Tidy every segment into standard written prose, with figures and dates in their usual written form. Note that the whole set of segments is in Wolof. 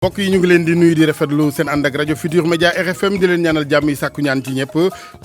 mbokk yi ñu ngi leen di nuyu di rafetlu seen ànd ak rajo Futur Média RFM di leen ñaanal jàmm yi sàkku ñaan ci ñëpp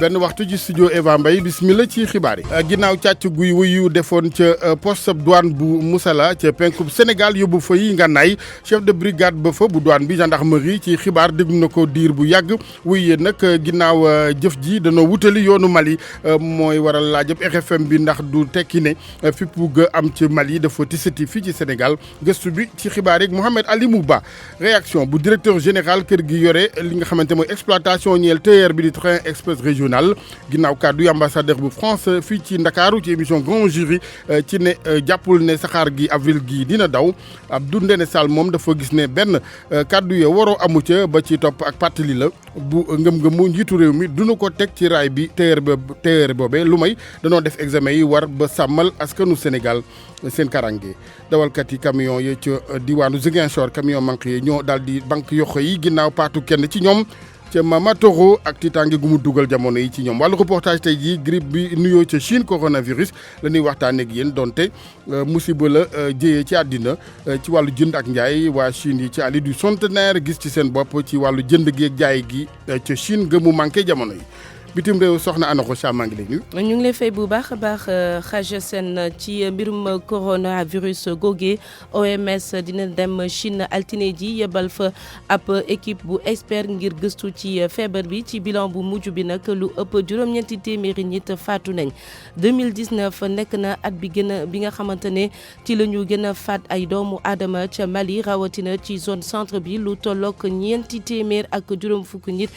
benn waxtu ci studio Eva Mbaye bismillah ci xibaar yi. ginnaaw càcc guy wuyu defoon ca poste douane bu Moussala ca penkub Sénégal yóbbu fa yi ngànnaay chef de brigade ba fa bu douane bi gendarmerie ci xibaar déglu na ko diir bu yàgg wuy nag ginnaaw jëf ji danoo wutali yoonu Mali mooy waral laajab RFM bi ndax du tekki ne fippu ga am ci Mali dafa tisati fii ci Sénégal gëstu bi ci xibaar yi Mohamed Ali Mouba. réaction bu directeur général kër gi yore li nga xamante mooy exploitation ñeel TER bi di train express régional ginnaaw kàddu ambassadeur bu France fii ci Ndakaaru ci émission Grand Jury ci ne jàppul ne saxaar gi avril gi dina daw Abdou Ndene Sall moom dafa gis ne benn kàddu ya waroo amu ca ba ci topp ak pàttali la bu ngëm-ngëmu njiitu réew mi duna ko teg ci raay bi TER boobee lu may danoo def examen yi war ba sàmmal askanu Sénégal seen karange dawalkat yi camion yi ca diwaanu Ziguinchor camion manqué yi ñoo daal di banque yoxo yi ginnaaw paatu kenn ci ñoom ca Mamatoro ak tiitaange gu mu dugal jamono yi ci ñoom wàllu reportage tey jii grippe bi nuyoo ca Chine coronavirus la ñuy waxtaanee ak yéen donte musiba la jëyee ci àddina ci wàllu jënd ak njaay waa Chine yi ci allée du Centenaire gis ci seen bopp ci wàllu jënd gi ak jaay gi ca Chine ga mu manqué jamono yi. bitim réew soxna Anna Rocha maa ngi lay nuyu. ñu ngi lay fay bu baax a baax xaj seen ci mbirum coronavirus googee OMS dina dem Chine altine ji yebal fa ab équipe bu expert ngir gëstu ci feebar bi ci bilan bu mujj bi nag lu ëpp juróom-ñeenti téeméeri nit faatu nañ 2019 nekk na at bi nga xamante ne ci la ñu gën a faat ay doomu aadama ca Mali rawatina ci zone centre bi lu tollook ñeenti téeméer ak juróom fukk nit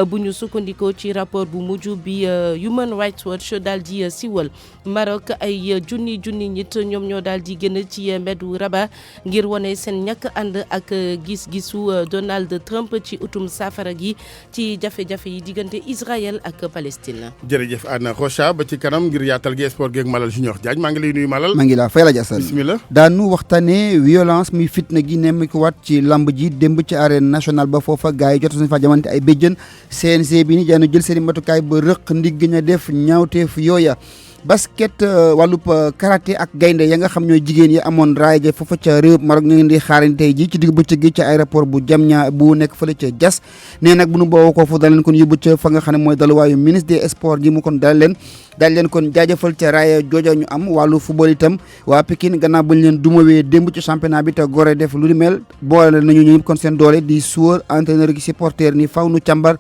bu ñu sukkandikoo ci rapport bu mujj bi Human Rights Watch daal di siwal Maroc ay junni nit ñoom ñoo daal di génn ci mbeddu Rabat ngir wane seen ñàkk ànd ak gis-gisu Donald Trump ci utum saafara gi ci jafe-jafe yi diggante Israël ak Palestine. jërëjëf Anna Rocha ba ci kanam ngir yaatal gi sport geeg Malal Junior Diagne maa ngi lay nuyu Malal. maa ngi laa fay la Assane. bismillah daanu waxtaanee violence muy fitna gi nemmeeku waat ci lamb ji démb ci arène nationale ba foofa gars yi jot nañu fa jamante ay béjjën CNG bi ni daanu jël seen i matukaay ba rëq ndigg ña def ñaawteef yooya basket wàllub karaté ak gaynde ya nga xam ñooy jigéen yi amoon raaya ja foofa ca réew Maroc ñu ngi di xaarandi tey ji ci digg bëccëg gi ca aéroport bu Diamnia bu nekk fële ca Diass nee nag bu nu booboo ko fu dal leen kon yóbbu ca fa nga xam ne mooy daluwaayu ministre des sports gi mu kon daal leen kon jaajëfal ca raaya jooja ñu am wàllu football itam waa Pikine gannaaw bañ leen dumawee démb ci championnat bi te Gorée def lu ni mel boole nañu ñëpp kon seen doole di joueur entraîneur gi supporter ni faw nu càmbar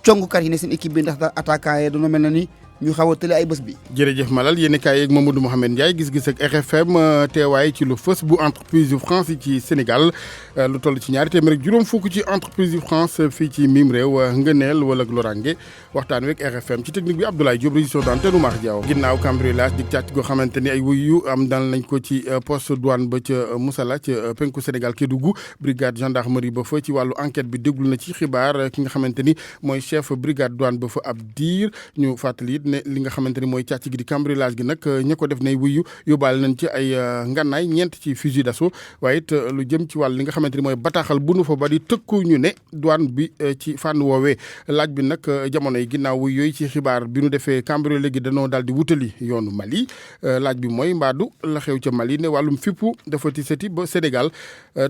congukat yi ne seen équipe bi ndax daal attaquant yi dañoo mel na ni ñu xaw a tële ay bés bi. jërëjëf Malal yéen kaay yeeg Mamadou Mouhamed Ndiaye gis-gis ak RFM teewaay ci lu fës bu entreprise yu France yi ci Sénégal lu toll ci ñaari téeméer ak juróom fukk ci entreprise yu France fii ci mim réew ngëneel wala lorange waxtaan week RFM ci technique bi Abdoulaye Diop région d'antenne Oumar Diaw ginnaaw cambriolage di càcc goo xamante ni ay wuyu am dal nañ ko ci poste douane ba ca Moussala ca penku Sénégal Kédougou brigade gendarmerie ba fa ci wàllu enquête bi déglu na ci xibaar ki nga xamante ni mooy chef brigade douane ba fa ab diir ñu fàttali ne li nga xamante ni mooy càcc gi di cambriolage gi nag ña ko def nay wuyu yóbbaale nañ ci ay ngànnaay ñeent ci fusil d'assaut waaye it lu jëm ci wàll li nga xamante ni mooy bataaxal bu nu fa ba di tëkku ñu ne douane bi ci fànn woowee laaj bi nag jamono yi ginnaaw wuy yooyu ci xibaar bi nu defee cambriolage gi danoo daal di wutali yoonu Mali laaj bi mooy mbaadu la xew ca Mali ne wàllum fippu dafa ti seti ba Sénégal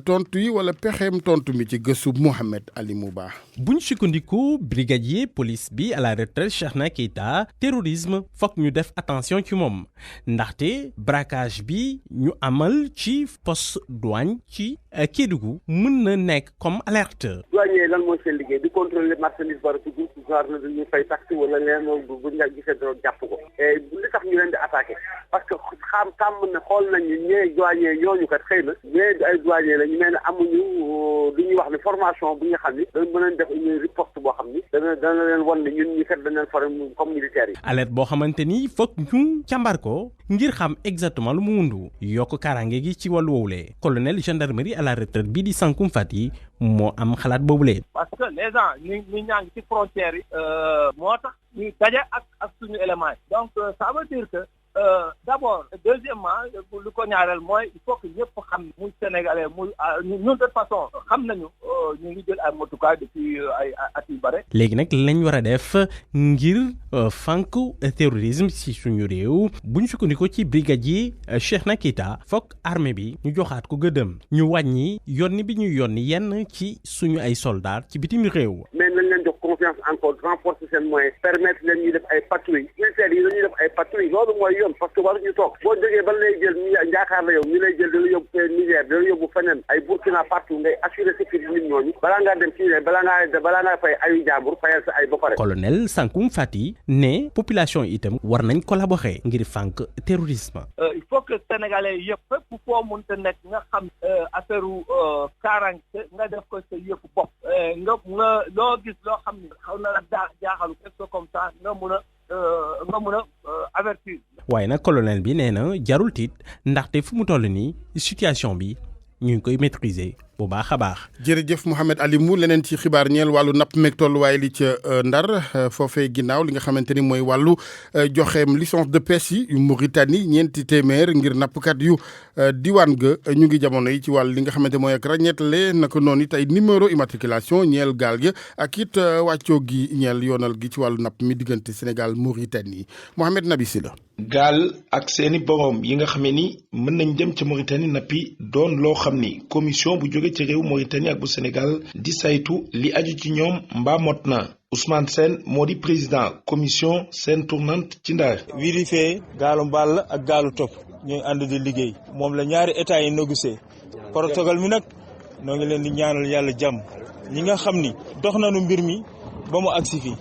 tontu yi wala pexeem tontu mi ci gëstu Mohamed Ali Mouba. buñ sukkandiku brigadier police bi à la retraite Cheikhna Keita terrorisme foog ñu def attention ci moom ndaxte braquage bi ñu amal ci poste douane ci Kédougou mën na nekk comme alerte. douanier lan mooy seen liggéey di contrôler marchandise war a dugg genre na dañuy fay taxe wala leen bu ñu gisee dara jàpp ko et li tax ñu leen di attaqué parce que tàmm na xool nañu ñee douanier ñooñu kat xëy na ñee ay douanier la ñu mel ne amuñu li ñuy wax ne formation bu nga xam ni dañ mën a def une riposte boo xam ni dana leen wan ne ñun ñi kat dañ leen formé comme militaires yi. alerte boo xamante ni foog ñu càmbar ko ngir xam exactement lu mu wundu yokk kaaraange gi ci wàllu woowulee colonel gendarmerie à la retraite bii di Sankum Fati moo am xalaat boobule. parce que les gens ñu ñaa ngi ci frontières yi moo tax ñu daje ak suñu éléments yi donc ça veut dire que d'abord deuxièmement lu ko ñaareel mooy il faut que ñëpp xam muy sénégalais muy ñun de toute façon xam nañu ñu ngi jël ay motukaay depuis ay at yu bare. léegi nag lañ war a def ngir fànk terrorisme ci suñu réew bu ñu sukkandikoo ci brigadier Cheikhna Keita foog armée bi ñu joxaat ko gëddëm ñu wàññi yónni bi ñu yónni yenn ci suñu ay soldats ci bitim réew. mais nañ leen jox confiance encore renforcer seen moyens permettre leen ñuy def ay patrouilles militaires yi dañuy def ay patrouilles loolu mooy yoon parce que waruñu toog boo jógee ba lay jël njaakaar la yow ñu lay jël dala yóbbu Niger dala yóbbu feneen ay Burkina partout ngay assurer sécurité nit ñooñu balaa ngaa dem ci balaa ngaa fay ayu jàmbur fayal sa ay ba pare. colonel Sankum Fati ne population itam war nañ collaborer ngir fànk terrorisme. Il faut que sénégalais yëpp fépp foo mënta nekk nga xam affaire kaaraange nga def ko sa yëpp bopp nga loo gis loo xam ne xaw na la jaaxalu quelque chose comme ça nga mun a avertir. waaye nag colonel bi nee na jarul tiit ndaxte fu mu toll nii situation bi ñu ngi koy maîtriser bu baax a baax. jërëjëf Mouhamed Alimou leneen ci xibaar ñeel wàllu napp meeg tolluwaay li ca Ndar foofee ginnaaw li nga xamante ni mooy wàllu joxeem licence de pêche yi yu Mauritanie ñeenti téeméer ngir nappkat yu diwaan ga ñu ngi jamono yi ci wàllu li nga xamante mooy ak ràññeetale naka noonu it ay numéro immatriculation ñeel gaal gi ak it wàccoo gi ñeel yoonal gi ci wàllu napp mi diggante Sénégal Mauritanie Mohamed Nabi Sila. gaal ak seeni borom yi nga xamee ni mën nañ dem ca Mauritanie nappi doon loo xam ni commission bu jóge ci réew Mauritanie ak bu Sénégal di saytu li aju ci ñoom mbaa mot na Ousmane Sène moo di président commission Sène tournante ci Ndar. vérifier gaalu mbaal ak gaalu topp ñooy ànd di liggéey moom la ñaari état yi négocié protocole mi nag noo ngi leen di ñaanal yàlla jàmm ñi nga xam ni dox nañu mbir mi ba mu agsi fii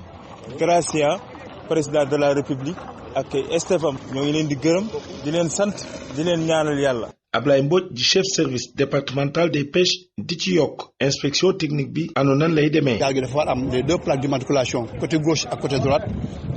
gracias président de la république ak Stéphane ñoo ngi leen di gërëm di leen sant di leen ñaanal yàlla. Ablaye Mbodj di chef service départemental des pêches di ci yokk inspection technique bi ano nan lay demee. gaal gi dafa war am les deux plaques d'immatriculation côté gauche ak côté droite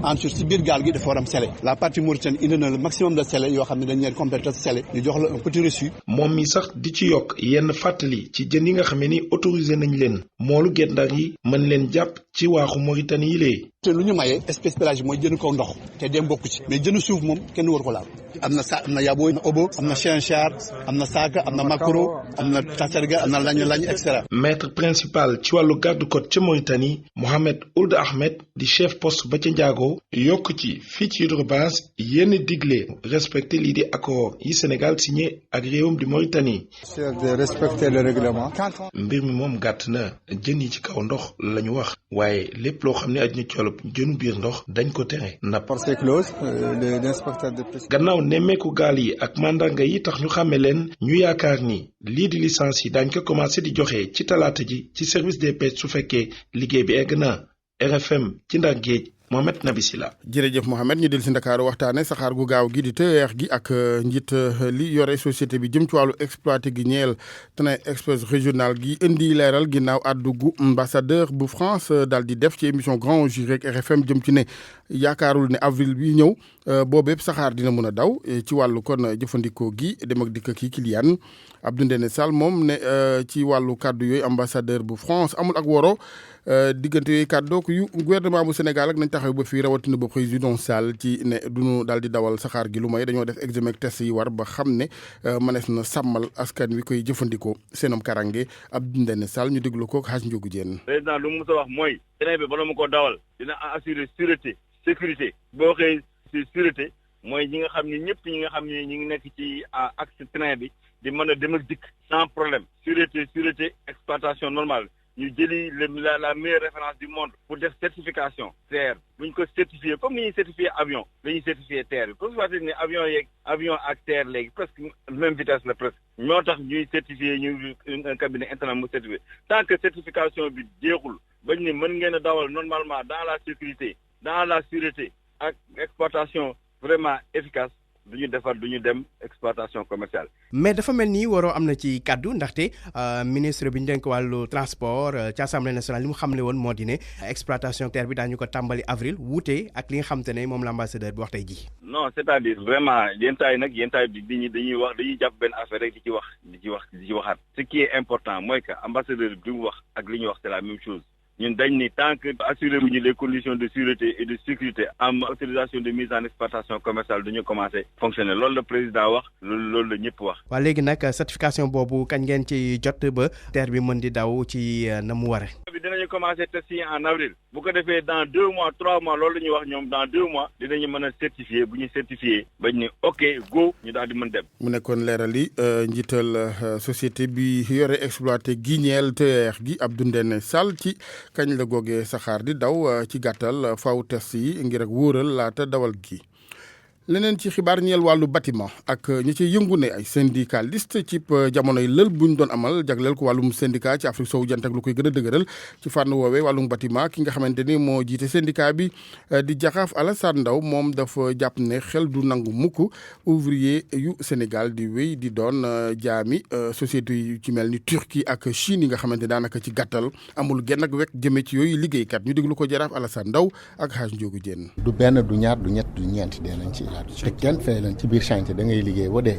ensuite si biir gaal gi dafa war am scellé la partie Mauritanie indi na le maximum de scellé yoo xam ne dañ leen complété scellé ñu jox la un petit reçu. moom mi sax di ci yokk yenn fàttali ci jën yi nga xamee ni autorisé nañ leen moolu Guet Ndar yi mën leen jàpp ci waaxu Mauritanie yi lee. te lu ñu mayee espèce pélagique mooy jënu kaw ndox te dem bokku ci mais jënu suuf moom kenn war ko laal am na am na yabo am na obo am na chinchard am na saaka am na macro am na tasserga am na lañ et cetera. maître principal ci wàllu garde-côte ca Mauritanie Mohamed Ould Ahmed di chef poste ba ca Ndiago yokk ci fii ci hydrobase yenn digle respecté lii di accord yi Sénégal signé ak réewum di Mauritanie. c'est de respecter le règlement. mbir mi moom gàtt na jën yi ci kaw ndox la ñu wax waaye lépp loo xam ne aj na colop jënu biir ndox dañ ko tere napp. par ces clauses l'inspecteur de pêche. gannaaw nemmeeku gaal yi ak mandarga yi tax ñu xàmme leen ñu yaakaar ni lii di licence yi dañ ko commencé di joxe ci talaata ji ci service des pêches su fekkee liggéey bi egg na RFM ci Ndar Géej Mohamed Nabi Sila. jërëjëf Mohamed ñu del si Ndakaaru waxtaane saxaar gu gaaw gi di TER gi ak njiit li yore société bi jëm ci wàllu exploité gi ñeel train express régional gi indi leeral ginnaaw àddu gu ambassadeur bu France daal di def ci émission Grand Jury rek RFM jëm ci ne yaakaarul ne avril bi ñëw boobépp saxaar dina mën a daw ci wàllu kon jëfandikoo gi dem ak dikk kii Kylian Abdou Ndéné Sall moom ne ci wàllu kàddu yooyu ambassadeur bu France amul ak woro diggante yooyu kàddu yu gouvernement bu Sénégal ak nañ taxaw ba fii rawatina ba président Sall ci ne duñu daal di dawal saxaar gi lu may dañoo def examen test yi war ba xam ne mënees na sàmmal askan wi koy jëfandikoo seenam karange Abdou Ndéné Sall ñu déglu ko Hadj Ndiogou Diène. président lu mu mës a wax mooy train bi bala mu ko dawal dina assurer sûreté sécurité boo xëy si sûreté mooy ñi nga xam ne ñëpp ñi nga xam ne ñi ngi nekk ci axe train bi di mën a dem ak dikk sans problème sûreté exploitation normale. ñu jëli la meilleure référence du monde pour def certification TER buñ ko certifié comme ni ñuy certifié avion dañuy certifié TER bi pour que ne avion ak TER léegi presque même vitesse la presque ñoo tax ñuy certifié ñu un cabinet international mu certifié tant que certification bi jeexul bañ ne mën ngeen a dawal normalement dans la sécurité dans la sûreté ak exploitation vraiment efficace duñu dem exploitation commerciale. mais dafa mel ni waroo am na ci kàddu ndaxte ministre bi ñu dénk wàllu transport ci assemblée nationale li mu xamle woon moo di ne exploitation TER bi daañu ko tàmbali avril wuute ak li nga xam te ne moom la ambassadeur bi wax tey jii. non c'est-à-dire vraiment yenn taay bi dañuy jàpp benn affaire rek di ci waxaat. ce qui est important mooy que ambassadeur bi mu wax ak li ñuy wax c'est la même chose ñun dañ ni tant que assuré wuñu les conditions de sûreté et de sécurité am autorisation de mise en exploitation commerciale duñu commencé fonctionner loolu la président wax loolu la ñëpp wax. waaw léegi nag certification boobu kañ ngeen ci jot ba TER bi mën di daw ci na mu waree. dinañu commencé test yi en avril bu ko defee dans 2 mois 3 mois loolu la ñuy wax ñoom dans 2 mois dinañu mën a certifier bu ñu certifier bañ ni ok go ñu daal di mën dem. mu nekkoon leeral yi njiital société bi yore exploité Guignel TER gi Abdou Ndéné Sall ci kañ la googee saxaar di daw ci gàttal faw test yi ngir ak wóoral laata dawal gi. leneen ci xibaar ñeel wàllu bâtiment ak ñi ci yëngu ne ay syndicaliste ci jamonoy lël buñ doon amal jagleel ko wàllum syndicat ci Afrique sowu jant ak lu koy gën a dëgëral ci fànn woowee wàllum bâtiment ki nga xamante ni moo jiite syndicat bi di Jaxaaf Alassane Ndaw moom dafa jàpp ne xel du nangu mukk ouvrier yu Sénégal di wéy di doon jaami société yu ci mel ni Turquie ak Chine yi nga xamante ni daanaka ci gàttal amul genn ak wekk jëme ci yooyu liggéeykat ñu déglu ko Jaraaf Alassane Ndaw ak Hadj Ndiogou Diène. du benn du ñaar du ñett du ñeent dee nañ ci te kenn fay leen ci biir chantier da ngay liggéey ba dee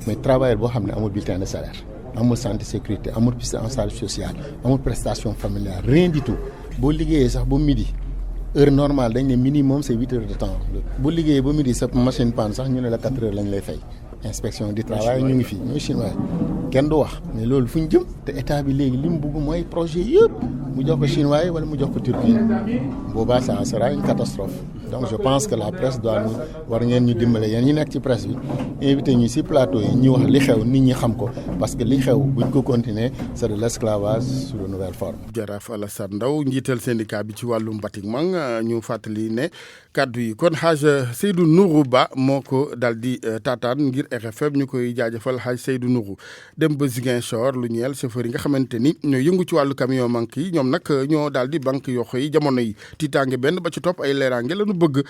mais travailleur boo xam ne amul bulletin de salaire amul santé sécurité amul prise en charge sociale amul prestation familiale rien du tout boo liggéeyee sax ba midi heure normale dañ ne minimum c'est 8 heures de temps bu liggéeyee ba midi sa machine panne sax ñu ne la 4 heures lañ lay fay inspection du travail ñu ngi fii ñooy chinois kenn du wax mais loolu fu ñu jëm te état bi léegi li mu bëgg mooy projet yëpp mu jox ko chinois yi wala mu jox ko turquie boobaa ça sera une catastrophe donc je pense que la presse doit ñu war ngeen ñu dimbale yéen ñi nekk ci presse bi invité ñu ci plateau yi ñu wax li xew nit ñi xam ko parce que li xew buñ ko continuer c'est de l'esclavage sous de nouvelles formes. Jaraaf Alassane Ndaw njiital syndicat bi ci wàllum bâtiment ñu fàttali ne kaddu yi kon Hadj Seydou Nourou Ba moo ko dal di taataan ngir RFM ñu koy jaajëfal Hadj Seydou Nourou dem ba Ziguinchor lu ñeel chauffeur yi nga xamante ni ñoo yëngu ci wàllu camion manque yi ñoom nag ñoo daal di banque yoxo yi jamono yi tiitaange benn ba ci topp ay leeraange lañu bëgg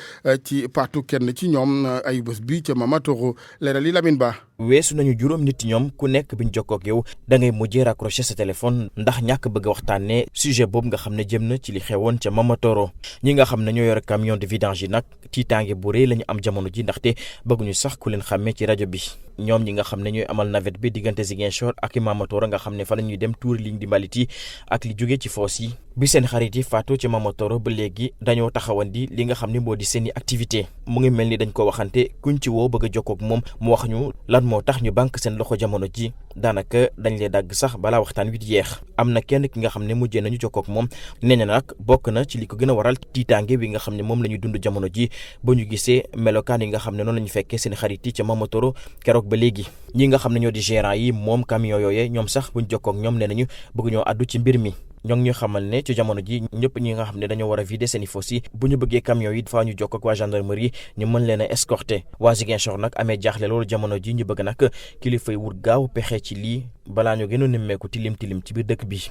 ci paatu kenn ci ñoom ay bés bi ca Mamatoro leeral yi Lamine Ba. weesu nañu juróom nit ñoom ku nekk biñ jokkoo ak yow da ngay mujjee raccrocher sa téléphone ndax ñàkk bëgg a waxtaanee sujet boobu nga xam ne jëm na ci li xewoon ca Mamatoro ñi nga xam ne ñoo yore camion de vidange yi nag tiitaange bu rëy la ñu am jamono ji ndaxte bëgguñu sax ku leen xàmmee ci rajo bi ñoom ñi nga xam ne ñooy amal navette bi diggante Ziguinchor ak Mamatoro nga xam ne fa la ñuy dem tuuri ligne di mbalit yi ak li jóge ci foos yi bi seen xarit yi faatu ci Mamatoro ba léegi dañoo taxawandi li nga xam ne moo di seeni activité mu ngi mel ni dañ ko waxante kuñ ci woo bëgg a jokkoo ak moom mu wax ñu lan moo tax ñu banque seen loxo jamono ji daanaka dañ lee dagg sax balaa waxtaan wi di jeex am na kenn ki nga xam ne mujjee nañu jokkoo ak moom nee na nag bokk na ci li ko gën a waral tiitaange bi nga xam ne moom la ñu dund jamono ji ba ñu gisee melokaan yi nga xam ne noonu la ñu fekkee seen xarit yi ca Mamatoro keroog ba léegi ñi nga xam ne ñoo di gérant yi moom camion yooyee ñoom sax buñ jokkoo ak ñoom nee nañu bëgg ñoo addu ci mbir mi ñoo ngi ñu xamal ne ci jamono ji ñëpp ñi nga xam ne dañoo war a vider seen i fosse yi bu ñu bëggee camion yi faa ñu jokkoo ak waa gendarmerie ñu mën leen a escorter waa Ziguinchor nag amee jaaxle loolu jamono ji ñu bëgg nag kilifa yi wut gaaw pexe ci lii balaa ñu gën a nemmeeku tilim ci biir dëkk bi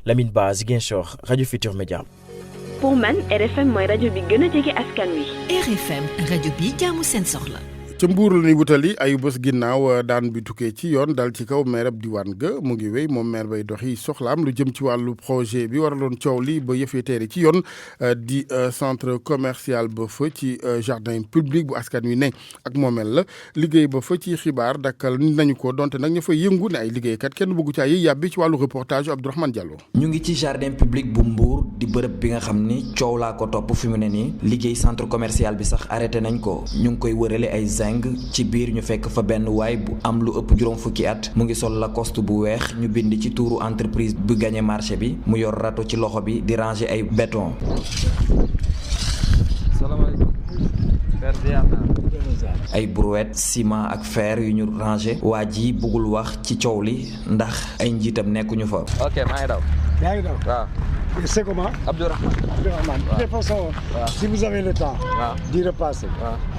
Lamine Ba Ziguinchor rajo Futur Média. pour man RFM mooy rajo bi gën a jege askan wi. RFM rajo bi jaamu seen soxla. ca Mbuur la ñuy wutali ay bés ginnaaw daan bi tukkee ci yoon dal ci kaw maire ab diwaan ga mu ngi wéy moom maire bay doxi soxlaam lu jëm ci wàllu projet bi waraloon coow li ba yëfee teere ci yoon di centre commercial ba fa ci jardin public bu askan wi ne ak moomel la liggéey ba fa ci xibaar dakkal nañu ko donte nag ña fay yëngu ne ay liggéeykat kenn bëggu caa yi yàbbi ci wàllu reportage Abdourahmane Diallo. ñu ngi ci jardin public bu Mbuur di bërëb bi nga xam ni coow laa ko topp fi mu ne nii liggéey centre commercial bi sax arrêté nañ ko ñu ngi koy wërale ay ci biir ñu fekk fa benn waay bu am lu ëpp juróom fukki at mu ngi sol Lacoste bu weex ñu bind ci tuuru entreprise bu gagné marché bi mu yor râteau ci loxo bi di ranger ay béton. ay brouette ciment ak fer yu ñu ranger waa ji bëggul wax ci coow li ndax ay njiitam nekkuñu fa. ok maa ngi daw. yaa ngi daw waaw. C'est comment? Abdourahmane. Abdourahmane. De toute façon, si vous avez le temps d'y repasser,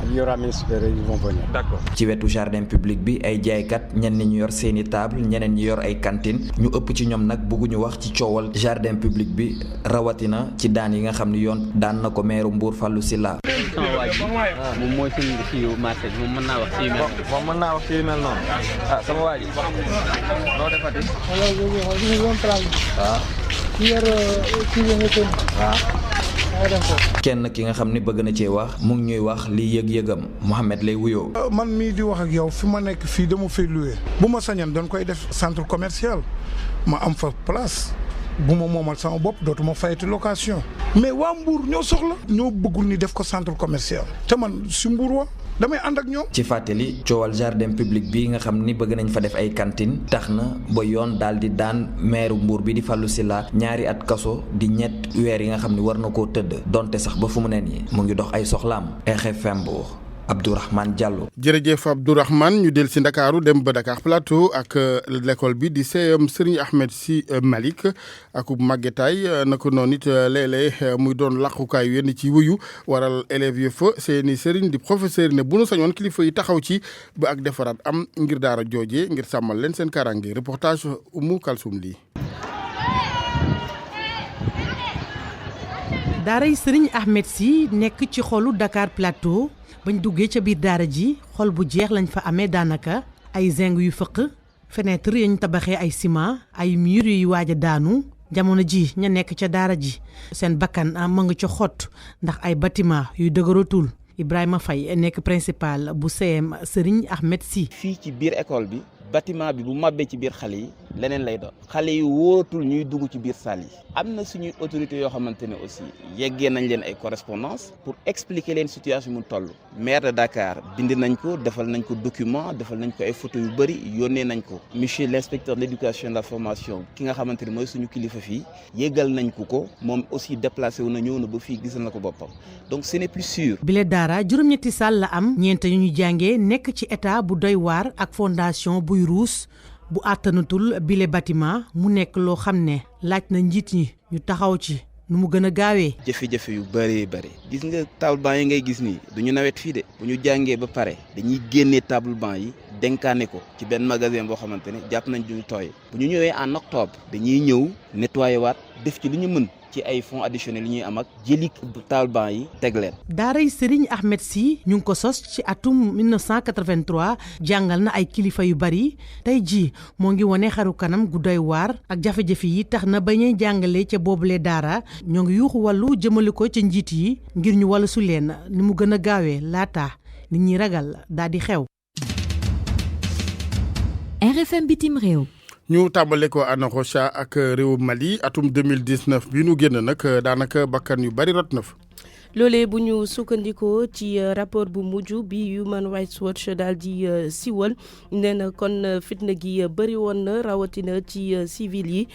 il y aura mes supérieurs, ils vont venir. D'accord. ci wetu jardin public bi ay jaaykat ñenn ñi ñu yor seeni table ñeneen ñi yor ay cantine ñu ëpp ci ñoom nag bëgguñu wax ci coowal jardin public bi rawatina ci daan yi nga xam ni yoon daan na ko meeru Mbour Fallou Sylla. sama waa ji moom mooy suñu si marché bi moom mën naa wax ci yu mel noonu. moom mën naa wax ci yu mel noonu. sama waa ji noo defati. waaw. kenn ki nga xam ni bëgg na cee wax mu ngi ñuy wax li yëg-yëgam Mohamed lay wuyoo. man mii di wax ak yow fi ma nekk fii dama fay loué bu ma sañoon dañ koy def centre commercial ma am fa place bu ma moomal sama bopp dootuma fayati location mais waa Mbour ñoo soxla ñoo bëggul ni def ko centre commercial te man si Mbour wa damay ànd ak ñoom. ci fàttali coowal jardin public bi nga xam ni bëgg nañ fa def ay cantine tax na ba yoon daal di daan maire Mbour bi di Fallou Sylla 2 at kaso di 3 weer yi nga xam ni war na koo tëdd donte sax ba fu mu ne nii mu ngi dox ay soxlaam. RFM Mbour Abdourahmane Diallo. jërëjëf Abdourahmane ñu del si Ndakaaru dem ba Dakar Plateau ak l'école bi di CM Serigne Ahmed Sy Malick ak màggetaay naka noonu it léeg-léeg muy doon làqukaay yenn ci wuyu waral élèves yi fa seeni sëriñ di professeur yi ne bu nu sañoon kilifa yi taxaw ci ba ak defaraat am ngir daara jooje ngir sàmmal leen seen kaaraange reportage Oumou Kalsoum lii. daaray Serigne Ahmed Sy nekk ci xolu Dakar Plateau. bañ duggee ca biir daara ji xol bu jeex lañ fa amee daanaka ay zinc yu fëq fenêtre yañ tabaxee ay ciment ay mur yuy waaj a daanu jamono ji ña nekk ca daara ji seen bakkan ma nga ca xott ndax ay bâtiment yuy dëgëratul Ibrahima Faye nekk principal bu CM Serigne Ahmed Sy. fii ci biir école bi bâtiment bi bu màbbee ci biir xale yi leneen lay doon xale yi wóoratul ñuy dugg ci biir salle yi am na suñuy autorités yoo xamante ne aussi yeggee nañ leen ay correspondance pour expliquer leen situation mu toll maire de Dakar bind nañ ko defal nañ ko document defal nañ ko ay photos yu bëri yónnee nañ ko monsieur l'inspecteur de l'éducation et de la formation ki nga xamante ne mooy suñu kilifa fii yéggal nañ ko moom aussi déplacé wu na ñëw na ba fii gisal na ko boppam donc ce n'est plus sûr. bile daara juróom-ñetti salle la am ñeent yu ñu jàngee nekk ci état bu doy waar ak fondation buy ruus bu àttanatul bile bâtiment mu nekk loo xam ne laaj na njiit ñi ñu taxaw ci nu mu gën a gaawee. jafe-jafe yu bëree bëri gis nga table banc yi ngay gis nii du ñu nawet fii de bu ñu jàngee ba pare dañuy génnee table banc yi denkaane ko ci benn magasin boo xamante ne jàpp nañ duñu tooy bu ñu ñëwee en octobre dañuy ñëw nettoyer waat def ci li ñu mën ci ay fonds additionnels yi ñuy am ak jëli table banc yi teg leen. daaray Serigne Ahmed Sy ñu ngi ko sos ci atum 1983 jàngal na ay kilifa yu bari tey jii moo ngi wane xaru kanam gu doy waar ak jafe-jafe yi tax na ba ñuy jàngale ca boobule daara ñoo ngi yuuxu wàllu jëmale ko ca njiit yi ngir ñu wàllu su leen ni mu gën a gaawee laata nit ñi ragal daal di xew. RFM bitim réew. ñu tàmbale ko Anna Rocha ak réewu Mali atum 2019 bi nu génn nag daanaka bakkan yu bari rot na fa. loolee bu ñu sukkandikoo ci rapport bu mujj bi Human Rights Watch daal di siwal nee na kon fitna gi bëri woon na rawatina ci civil yi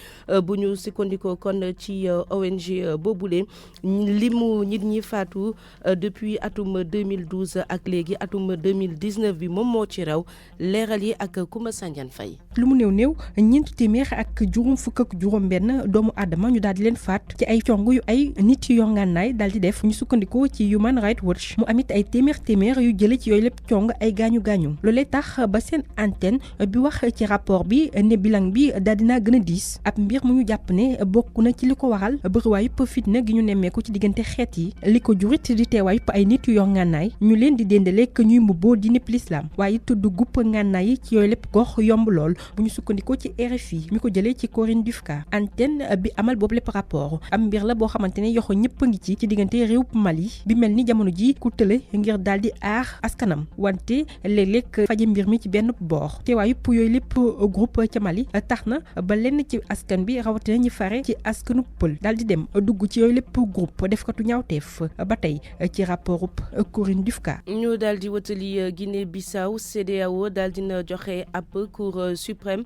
bu ñu sukkandikoo kon ci ONG boobule limu nit ñi faatu depuis atum 2012 ak léegi atum 2019 bi moom moo ci raw leeral yi ak Kouma Sandiane Faye. lu mu néew ñeenti téeméer ak juróom fukk ak juróom benn doomu aadama ñu daal di leen faat ci ay cong yu ay nit yu ngànnaay daal di def ñu sukkandikoo ci Human Rights Watch mu amit ay téeméer yu jële ci yooyu lépp cong ay gaañu loolee tax ba seen antenne bi wax ci rapport bi ne bilan bi daal dinaa gën a diis ab mbir mu ñu jàpp ne bokk na ci li ko waral bëriwaayu fitna gi ñu nemmeeku ci diggante xeet yi li ko jurit di teewaayu ay nit yu yor ngànnaay ñu leen di déndaleek ñuy mbubboo di népp l'islam waaye tudd gupp ngànnaay yi ci yooyu lépp gox yomb lool bu ñu sukkandikoo ci RFI mi ko jëlee ci Corinne Dufka antenne bi amal boobu lépp rapport am mbir la boo xamante ne yoxo ñëpp a ngi ci diggante réew Mali bi mel ni jamono ji ku tële ngir daal di aar askanam wante léeg-léeg faje mbir mi ci benn boor teewaayu yooyu lépp groupe ca Mali tax na ba lenn ci askan bi rawatina ñi fare ci askanu pël daal di dem dugg ci yooyu lépp groupe defkatu ñaawteef ba tey ci rapport Corinne Dufka. ñu daal di wëtali Guinée Bissau CEDEAO daal dina joxe ab cour suprême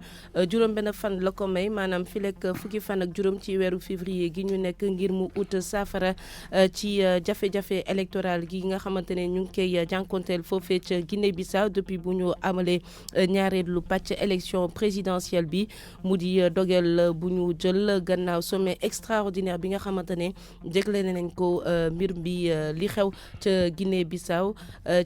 juróom benn fan la ko may maanaam filek fukki fan ak juróom ci weeru février gi ñu nekk ngir mu ut saafara ci jafe-jafe électoral gi nga xamante ne ñu ngi koy jànkonteel foofee ca Guinée Bissau depuis bu ñu amalee ñaareelu pàcc élection présidentielle bi mu di dogal bu ñu jël gannaaw sommet extraordinaire bi nga xamante ne jégle nañ ko mbir bi li xew ca Guinée Bissau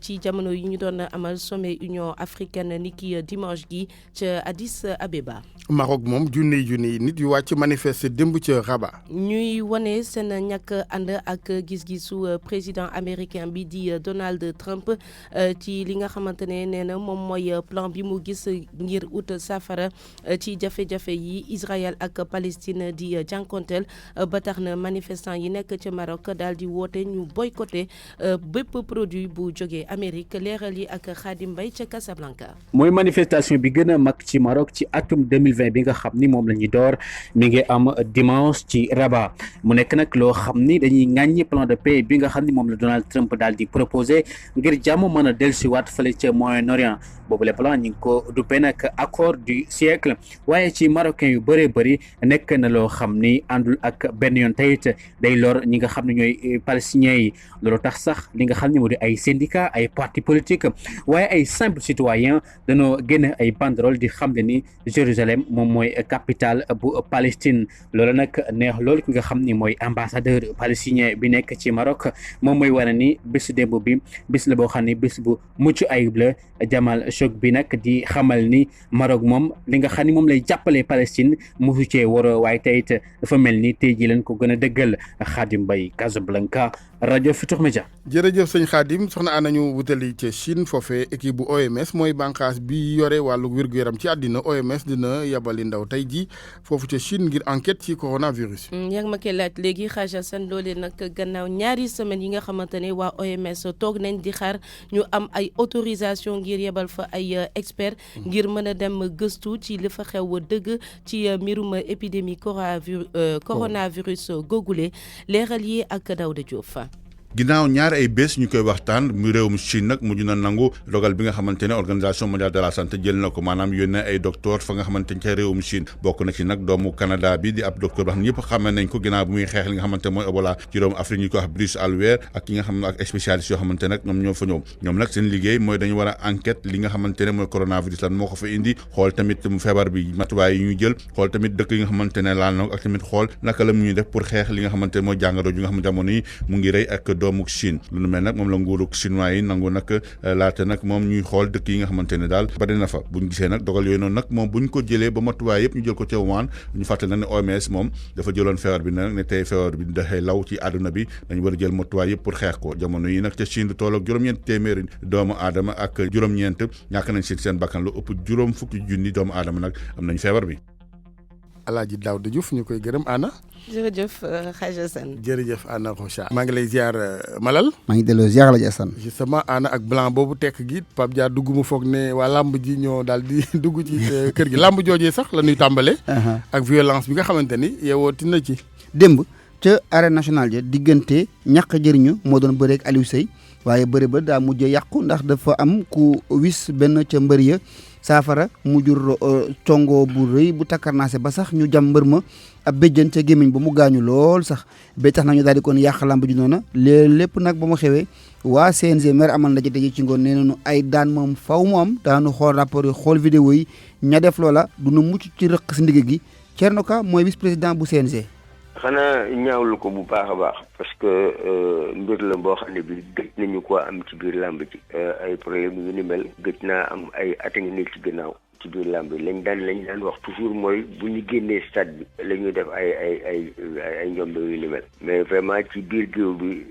ci jamono yi ñu doon amal sommet Union africaine niki dimanche gi ca Addis Abeba. Maroc moom junniy nit yu wàcc manifester démb ca Rabat. ñuy wane seen ñàkk ànd ak gis-gis su président américain bi di Donald Trump ci li nga xamante ne nee na moom mooy plan bi mu gis ngir ut safara ci jafe-jafe yi Israël ak Palestine di jànkonteel ba tax na manifestant yi nekk ca Maroc daal di woote ñu boycotté bépp produit bu jógee Amérique leeral yi ak Khadim Mbaye ca Casablanca. mooy manifestation bi gën a mag ci Maroc ci atum 2020 bi nga xam ni moom la ñuy door mi ngi am dimanche ci Rabat mu nekk nag loo xam ni dañuy ŋàññi plan de paix bi nga xam ni moom la Donald Trump daal di proposé ngir jàmm mën a dellusiwaat fële ca Moyen-Orient boobu le plan ñu ngi ko duppee nag accord du siècle waaye ci marocain yu bëree bëri nekk na loo xam ni àndul ak benn yoon tayit day lor ñi nga xam ne ñooy palestiniens yi loolu tax sax li nga xam ne moo di ay syndicat ay parti politique waaye ay simple citoyen dañoo génne ay banderole di xam ne ni Jérusalem moom mooy capitale bu Palestine loolu nag neex loolu ki nga xam ni mooy ambassadeur palestinien bi nekk ci Maroc moom mooy wane ni bés démb bi bés la boo xam ne bés bu mucc ayib la Jamal choc bi nag di xamal ni Maroc moom li nga xam ni moom lay jàppale Palestine mosu cee waroo waaye teyit dafa mel ni tey ji leen ko gën a dëggal Khadim Mbaye Casablanca rajo Futurs Médias. jërëjëf sëñ Khadim soxna Anna ñu wutali ca Chine foofee équipe bu OMS mooy bànqaas bi yore wàllu wér-gu-yaram ci àddina OMS dina yabali ndaw tey ji foofu ca Chine ngir enquête ci coronavirus. yaa ngi ma koy laaj léegi Xaja Sane loolee nag gannaaw ñaari semaines yi nga xamante ne waa OMS toog nañ di xaar ñu am ay autorisation ngir yebal fa ay experts ngir mën a dem gëstu ci li fa xew dëgg ci mbirum épidémie coronavirus googule leeral yi ak Daouda Diouf. ginnaaw ñaar ay bés ñu koy waxtaan mu réewum Chine nag mujj na nangu dogal bi nga xamante ne organisation mondiale de la santé jël na ko maanaam yónnee ay docteur fa nga xamante ne ca réewum Chine bokk na ci nag doomu Canada bi di ab docteur boo xam ne ñëpp xamee nañ ko ginnaaw bu muy xeex li nga xamante mooy Ebola ci réewum Afrique ñu ko wax Bruce Alwer ak ki nga xam ne ak spécialiste yoo xamante nag ñoom ñoo fa ñëw ñoom nag seen liggéey mooy dañu war a enquête li nga xamante ne mooy coronavirus lan moo ko fa indi xool tamit mu feebar bi matuwaay yi ñu jël xool tamit dëkk yi nga xamante ne laal na ak tamit xool naka la ñuy def pour xeex li nga xamante ne mooy jàngoro ji nga xam ne jamono yi mu ngi rëy ak doomu Chine lu nu mel nag moom la nguurug chinois yi nangu nag laata nag moom ñuy xool dëkk yi nga xamante ne daal bari na fa buñ gisee nag dogal yooyu noonu nag moom buñ ko jëlee ba matuwaay yëpp ñu jël ko ca Wuhan ñu fàttali nag ne OMS moom dafa jëloon feebar bi nag ne tey feebar bi dafay law ci àdduna bi dañu war a jël matuwaay yëpp pour xeex ko jamono yi nag ca Chine lu toll ak juróom-ñeent téeméeri doomu aadama ak juróom-ñeent ñàkk nañ seen bakkan lu ëpp juróom fukki junni doomu aadama nag am nañ feebar bi. Alaaji Daouda Diouf ñu koy gërëm Anna. jërëjëf Xaja Sane. jërëjëf Anna Rocha. maa ngi lay ziar Malal. maa ngi delloo ziar Alaaji Assane. justement Anna ak blanc boobu tekk gi Pape Dia dugg mu foog ne waa làmb ji ñoo daal di dugg ci kër gi làmb joojee sax la ñuy tàmbale. ak violence bi nga xamante ni yeewooti na ci. démb ca arène nationale ja diggante ñàkk jëriñu moo doon bëreeg Aliou Seye waaye bëri ba daa mujj yàqu ndax dafa am ku wis benn ca mbër ya saafara mu jur congo bu rëy bu takkarnaase ba sax ñu jam mbër ma ab béjjën ca gémmiñ ba mu gaañu lool sax ba tax nañu daal di kon yàq lamb ji noona lépp nag ba mu xewee waa CNG mer amal ndaje tey ci ngoon nee nañu ay daan moom faw mu am daanu xool rapport yi xool vidéo yi ña def loola du nu mucc ci rëq si ndigg gi Thierno Ka mooy vice président bu CNG. xanaa ñaawlu ko bu baax a baax parce que mbir la boo xam ne bi gëj nañu ko am ci biir làmb ji ay problème yu ni mel gëj naa am ay at a ngi nekk ci gannaaw ci biir làmb yi lañ daan wax toujours mooy bu ñu génnee stade bi la ñuy def ay njombe yu ni mel mais vraiment ci biir géew bi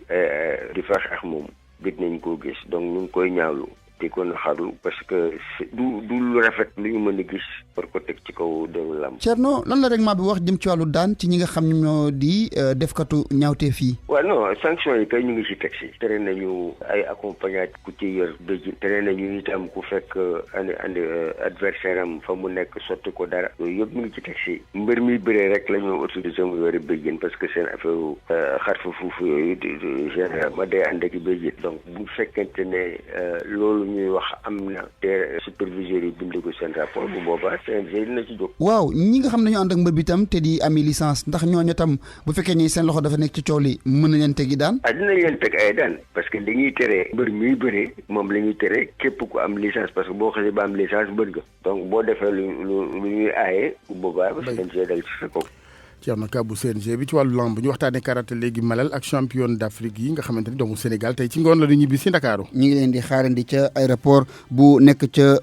di fa xeex moom gëj nañ koo gis donc ñu ngi koy ñaawlu te ko naxarlu parce que du lu rafet lu ñu mën a gis war ko teg ci kaw deru làmb. Thierno lan la règlement bi wax jëm ci wàllu daan ci ñi nga xam ne ñoo di defkatu ñaawtee fii. waaw non sanction yi kay ñu ngi ci texte yi. tere nañu ay accompagnant ku ci yor béjjin. tere nañu itam ku fekk andi adversaire am fa mu nekk sotti ko dara. yooyu yëpp mu ngi ci texte yi. mbër mi bëree rek la ñu autorisé mu yore béjjin parce que seen affaire xar fa fuufu yooyu généralement day ànd ak béjjin. donc bu fekkente ne loolu ñuy wax am na te superviseurs yi bind ko seen rapport bu boobaa CNG dina ci jóg. waaw ñi nga xam ne ñoo ànd ak mbër bi tam te di ami licence ndax ñooñu tam bu fekkee ni seen loxo dafa nekk ci coow li mën na leen tegi daan. dinañ leen teg ay daan parce que li ñuy tere mbër miy bëree moom la ñuy tere képp ku am licence parce que boo xasee ba am licence mbër nga donc boo defee lu ñuy aaye bu boobaa CNG dal ci sa kaw. Thierno Ka bu CNG bi ci wàllu lamb ñu waxtaanee karaté léegi Malal ak champion d'Afrique yi nga xamante ni doomu Sénégal tey ci ngoon la du ñibbi si Ndakaaru. ñu ngi leen di xaarandi ca aéroport bu nekk ca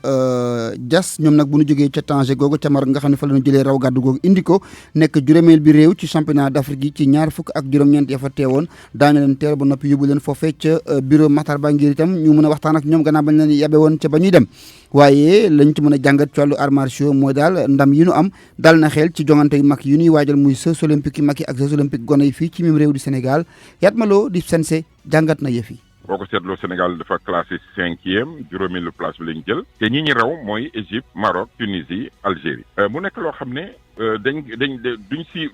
Diass ñoom nag bu ñu jógee ca Tanger googu ca Maroc nga xam ne fa la ñu jëlee raw gàddu googu indi ko nekk juróomeel bi réew ci championnat d'Afrique yi ci ñaar fukk ak juróom-ñeent ya fa teewoon daañu leen teel ba noppi yóbbu leen foofee ca bureau Matar Ba ngir itam ñu mën a waxtaan ak ñoom gannaaw bañ leen yabe woon ca ba ñuy dem waaye lañ ci mën a jàngat ci wàllu arts martiaux mooy daal ndam yi nu am dal na xel ci jongante yu mag yi ñuy waajal muy Jeux olympiques yi mag yi ak Jeux olympiques gone yi fii ci même réew du Sénégal Yatma Lo di sense jàngat na yëf yi. boo ko seetloo Sénégal dafa classé 5e juróomeelu place bi lañ jël te ñi ñi raw mooy Égypte Maroc Tunisie Algérie mu nekk loo xam ne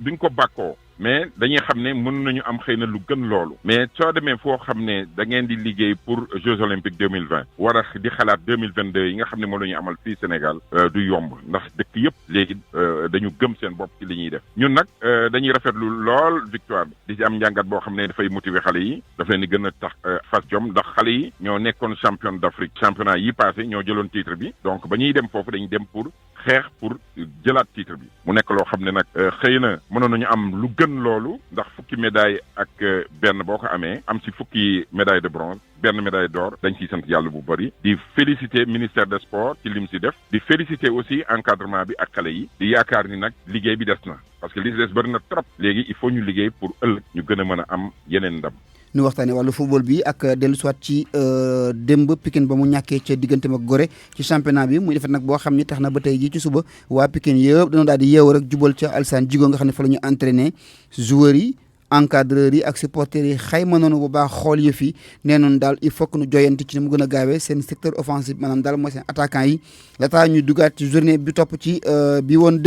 duñ ko bàkkoo mais dañuy xam ne mën nañu am xëy na lu gën loolu mais soo demee foo xam ne da ngeen di liggéey pour Jeux olympiques 2020 war a di xalaat 2022 yi nga xam ne moom la ñuy amal fii Sénégal du yomb ndax dëkk yëpp léegi dañu gëm seen bopp ci li ñuy def ñun nag dañuy rafetlu lool victoire bi di ci am njàngat boo xam ne dafay motiver xale yi daf leen di gën a tax fas jom ndax xale yi ñoo nekkoon champion d'Afrique championnat yi passé ñoo jëloon titre bi donc ba ñuy dem foofu dañuy dem pour xeex pour jëlaat titre bi mu nekk loo xam ne nag xëy na mënoon nañu am lu gën loolu ndax fukki médaille ak benn boo ko amee am ci fukki médaille de bronze benn médaille d'or dañ ciy sant yàlla bu bëri di féliciter ministère des sports ci lim si def di féliciter aussi encadrement bi ak xale yi di yaakaar ni nag liggéey bi des na parce que li des bëri na trop léegi il faut ñu liggéey pour ëllëg ñu gën a mën a am yeneen ndam. ñu waxtaanee wàllu football bi ak dellu soit ci démb Pikine ba mu ñàkkee ca digganteem ak Gorée ci championnat bi muy defet nag boo xam ni tax na ba tey jii ci suba waa Pikine yëpp dañoo daal di yeewu rek jubal ca Alassane Djigo nga xam ne fa la ñu entraîné joueurs yi encadreurs yi ak supporters yi xayma noonu bu baax xool yëf yi nee noonu daal il faut que ñu joyanti ci ni mu gën a gaawee seen secteur offensif maanaam daal mooy seen attaquant yi laata ñuy dugaat ci journée bi topp ci bi woon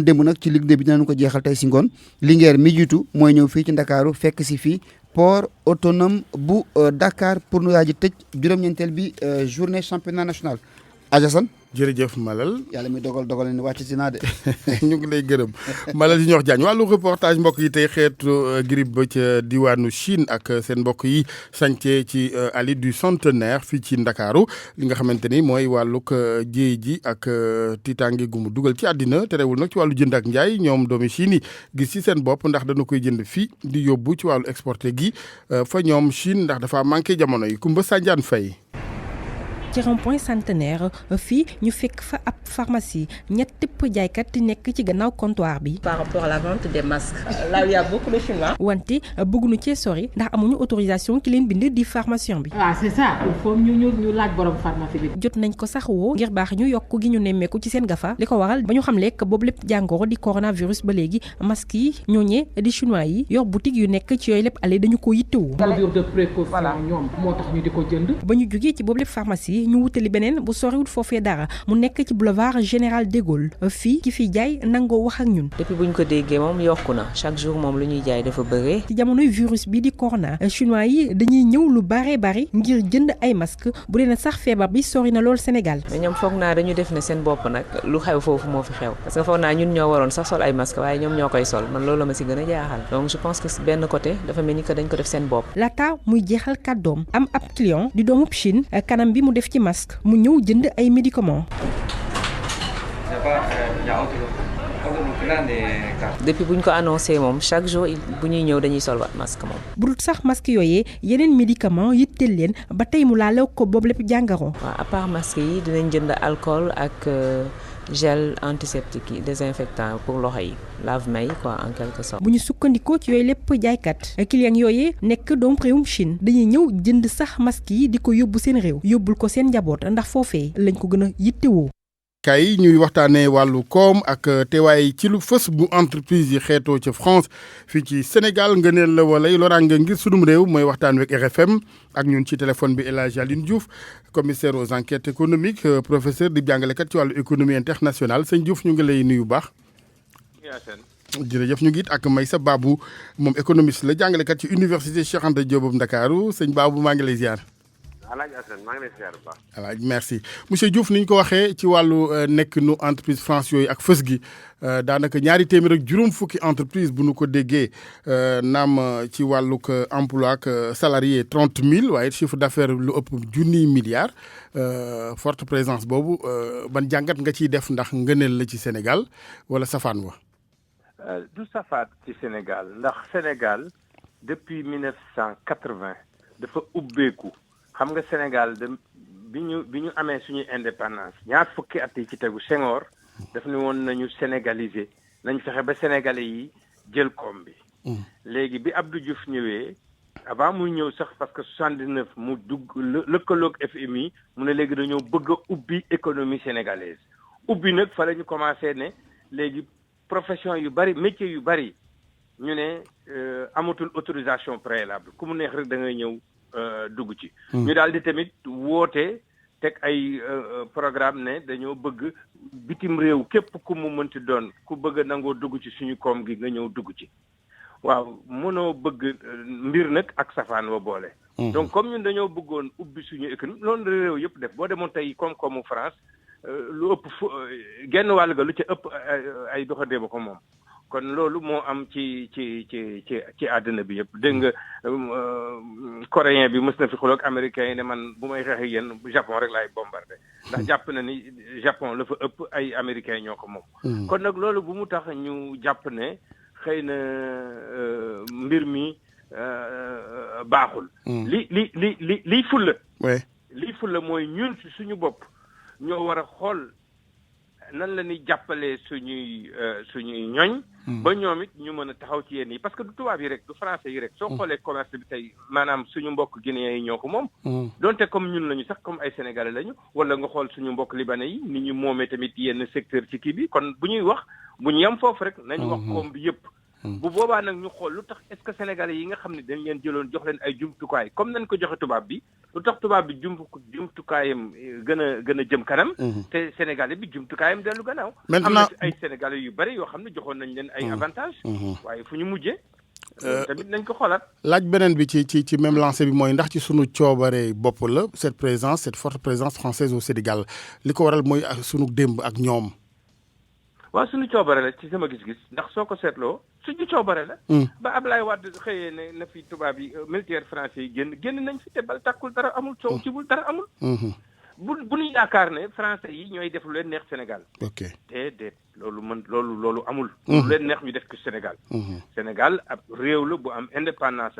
démb nag ci Ligue 2 bi dinañu ko jeexal tey si ngoon Linguère mi jiitu mooy ñëw fii ci Ndakaaru fekk si fii port autonome bu Dakar pour nu yaa ji tëj juróom-ñeenteel bi journée championnat national Ajasan jërëjëf Malal yàlla mi dogal ni wàcc si naa de ñu ngi lay gërëm Malal Junior Diagne wàllu reportage mbokk yi tey xeetu grippe ba ca diwaanu Chine ak seen mbokk yi sànce ci allée du centenaire fii ci Ndakaaru li nga xamante ni mooy wàllug jéey ji ak tiitaange gu mu dugal ci àddina terewul nag ci wàllu jënd ak njaay ñoom doomi Chine yi gis ci seen bopp ndax dañu koy jënd fii di yóbbu ci wàllu exporté gi fa ñoom Chine ndax dafa manqué jamono yi Kumba Sanjaan Fay ci rond-point centenaire fii ñu fekk fa ab pharmacie ñett tëpp jaaykat nekk ci gannaaw comptoir bi. par rapport à la vente des masques. là il y a beaucoup de Chinois. wante bëgguñu cee sori ndax amuñu autorisation ki leen bind di pharmacien bi. waaw c'est ça il faut ñu laaj borom pharmacie bi. jot nañ ko sax woo ngir baax ñu yokk gi ñu nemmeeku ci seen gafa li ko waral ba ñu xam lekk boobu lépp jàngoro di coronavirus ba léegi masques yi ñooñee di chinois yi yor boutique yu nekk ci yooyu lépp ale dañu ko yittewoo. mesure de précaution ñoom moo tax ñu di ko jënd. ba ñu jógee ci boobu lépp pharmacie ñu wutali beneen bu soriwul foofee dara mu nekk ci boulevard Général de Gaulle fii ki fi jaay nangoo wax ak ñun. depuis bu ñu ko déggee moom yokku na chaque jour moom lu ñuy jaay dafa bëree. ci jamonoy virus bi di corona chinois yi dañuy ñëw lu bare bari ngir jënd ay masque bu dee sax feebar bi sori na lool Sénégal. mais ñoom foog naa dañu def ne seen bopp nag lu xew foofu moo fi xew parce que foog naa ñun ñoo waroon sax sol ay masque waaye ñoom ñoo koy sol man loolu la ma si gën a jaaxal donc je pense que benn côté dafa mel ni que dañ ko def seen bopp. laata muy jeexal kàddoom am ab client di doomub Chine kanam bi mu def ci masque mu ñëw jënd ay médicaments. depuis bu ñu ko annoncé moom chaque jour bu ñuy ñëw dañuy sol masque moom. bu dul sax masque yooyee yeneen médicaments yitteel leen ba tey mu laale ko boobu lépp jàngoro. waaw à part masque yi dinañ jënd alcool ak gel antiseptique yi désinfectant pour loxo yi lave-mains yi quoi en quelque sorte. bu ñu sukkandikoo ci yooyu lépp jaaykat client yooyee nekk doomu réewum Chine dañuy ñëw jënd sax masque yi di ko yóbbu seen réew yóbbul ko seen njaboot ndax foofee lañ ko gën a yittewoo. kay ñuy waxtaanee wàllu koom ak teewaay ci lu fës bu entreprise yi xeetoo ca France fii ci Sénégal ngëneel la wala loraange ngir sunum réew mooy waxtaan wek RFM ak ñun ci téléphone bi El Hadj Aline Diouf commissaire aux enquêtes économiques professeur di jàngalekat ci wàllu économie internationale sëñ Diouf ñu ngi lay nuyu baax. jërëjëf ñu ngi it ak Maysa Babou moom économiste la jàngalekat ci université Cheikh Anta Diop bu Ndakaaru sëñ Babou maa ngi lay ziar. Alaaji Assane maa ngi lay ziar bu baax. Alaaji merci monsieur Diouf ni ñu ko waxee ci wàllu nekk nu entreprise France yooyu ak fës gi daanaka ñaari téeméer ak juróom fukki entreprise bu nu ko déggee naam ci wàllug emploi ak salarié 30 000 waaye chiffre d'affaires lu ëpp junniy milliards forte présence boobu ban jàngat nga ciy def ndax ngëneel la ci Sénégal wala safaan wa. du safaat ci Sénégal ndax Sénégal depuis 1980 dafa ubbeeku xam nga Sénégal bi ñu amee suñu indépendance ñaar fukki at yi ci tegu Senghor daf ne woon nañu sénégaliser nañ fexe ba sénégalais yi jël koom bi. léegi bi Abdou Diouf ñëwee avant muy ñëw sax parce que 79 mu dugg lëkkaloog FMI mu ne léegi dañoo bëgg a ubbi économie sénégalaise ubbi nag fa la ñu commencé ne léegi profession yu bari métier yu bari ñu ne amatul autorisation préalable ku mu neex rek da ngay ñëw dugg ci. ñu daal di tamit woote teg ay programme ne dañoo bëgg bitim réew képp ku mu mënti doon ku bëgg a nangoo dugg ci suñu koom gi nga ñëw dugg ci. waaw mënoo bëgg mbir nag ak safaan wa boole. donc comme ñun dañoo bëggoon ubbi suñu économie loolu réew yëpp def boo demoon tey koom-koomu France lu ëpp genn wàll ga lu ca ëpp ay doxandéem ko moom. kon loolu moo am ci àddina bi yëpp dégg nga coréen bi mës na fi xuloog américain yi ne man bu may xeex ak yéen Japon rek laay bombardé ndax jàpp na ni Japon la fa ëpp ay américain ñoo ko moom. kon nag loolu bu mu tax ñu jàpp ne xëy na mbir mi baaxul. liy fulla. liy fulla mooy ñun ci suñu bopp ñoo war a xool nan la ñuy jàppalee suñuy ñoñ. ba ñoom it ñu mën a taxaw ci yenn yi parce que du tubaab yi rek du français yi rek. soo xoolee commerce bi tey maanaam suñu mbokk guinéens yi ñoo ko moom. donte comme ñun lañu sax comme ay sénégalais lañu. wala nga xool suñu mbokk libanais yi ni ñu moomee tamit yenn secteur ci kii bi kon bu ñuy wax bu ñu yem foofu rek. nañu wax koom bi yëpp. bu boobaa nag ñu xool lu tax est-ce que sénégalais yi nga xam ne dañ leen jëloon jox leen ay jumtukaay comme nañ ko joxe tubaab bi lu tax tubaab bi jumtukaayam gën a jëm kanam. te sénégalais bi jumtukaayam dellu gannaaw. maintenant am na ay sénégalais yu bari yoo xam ne joxoon nañ leen ay avantages. waaye fu ñu mujjee. tamit nañ ko xoolaat. laaj beneen bi ci même lancé bi mooy ndax ci sunu coobare bopp la cette forte présence française au Sénégal li ko waral mooy sunu démb ak ñoom. waaw suñu coobare la ci sama gis-gis ndax soo ko seetloo suñu coobare la. ba Ablaye Wade xëyee ne na fi tubaab yi militaire français yi génn nañ fi te bal tàkkul dara amul coow ci bul dara amul. bu ñu yaakaar ne français yi ñooy def lu leen neex Sénégal. ok déedéet loolu amul. lu leen neex ñu def ko Sénégal. Sénégal ab réew la bu am indépendance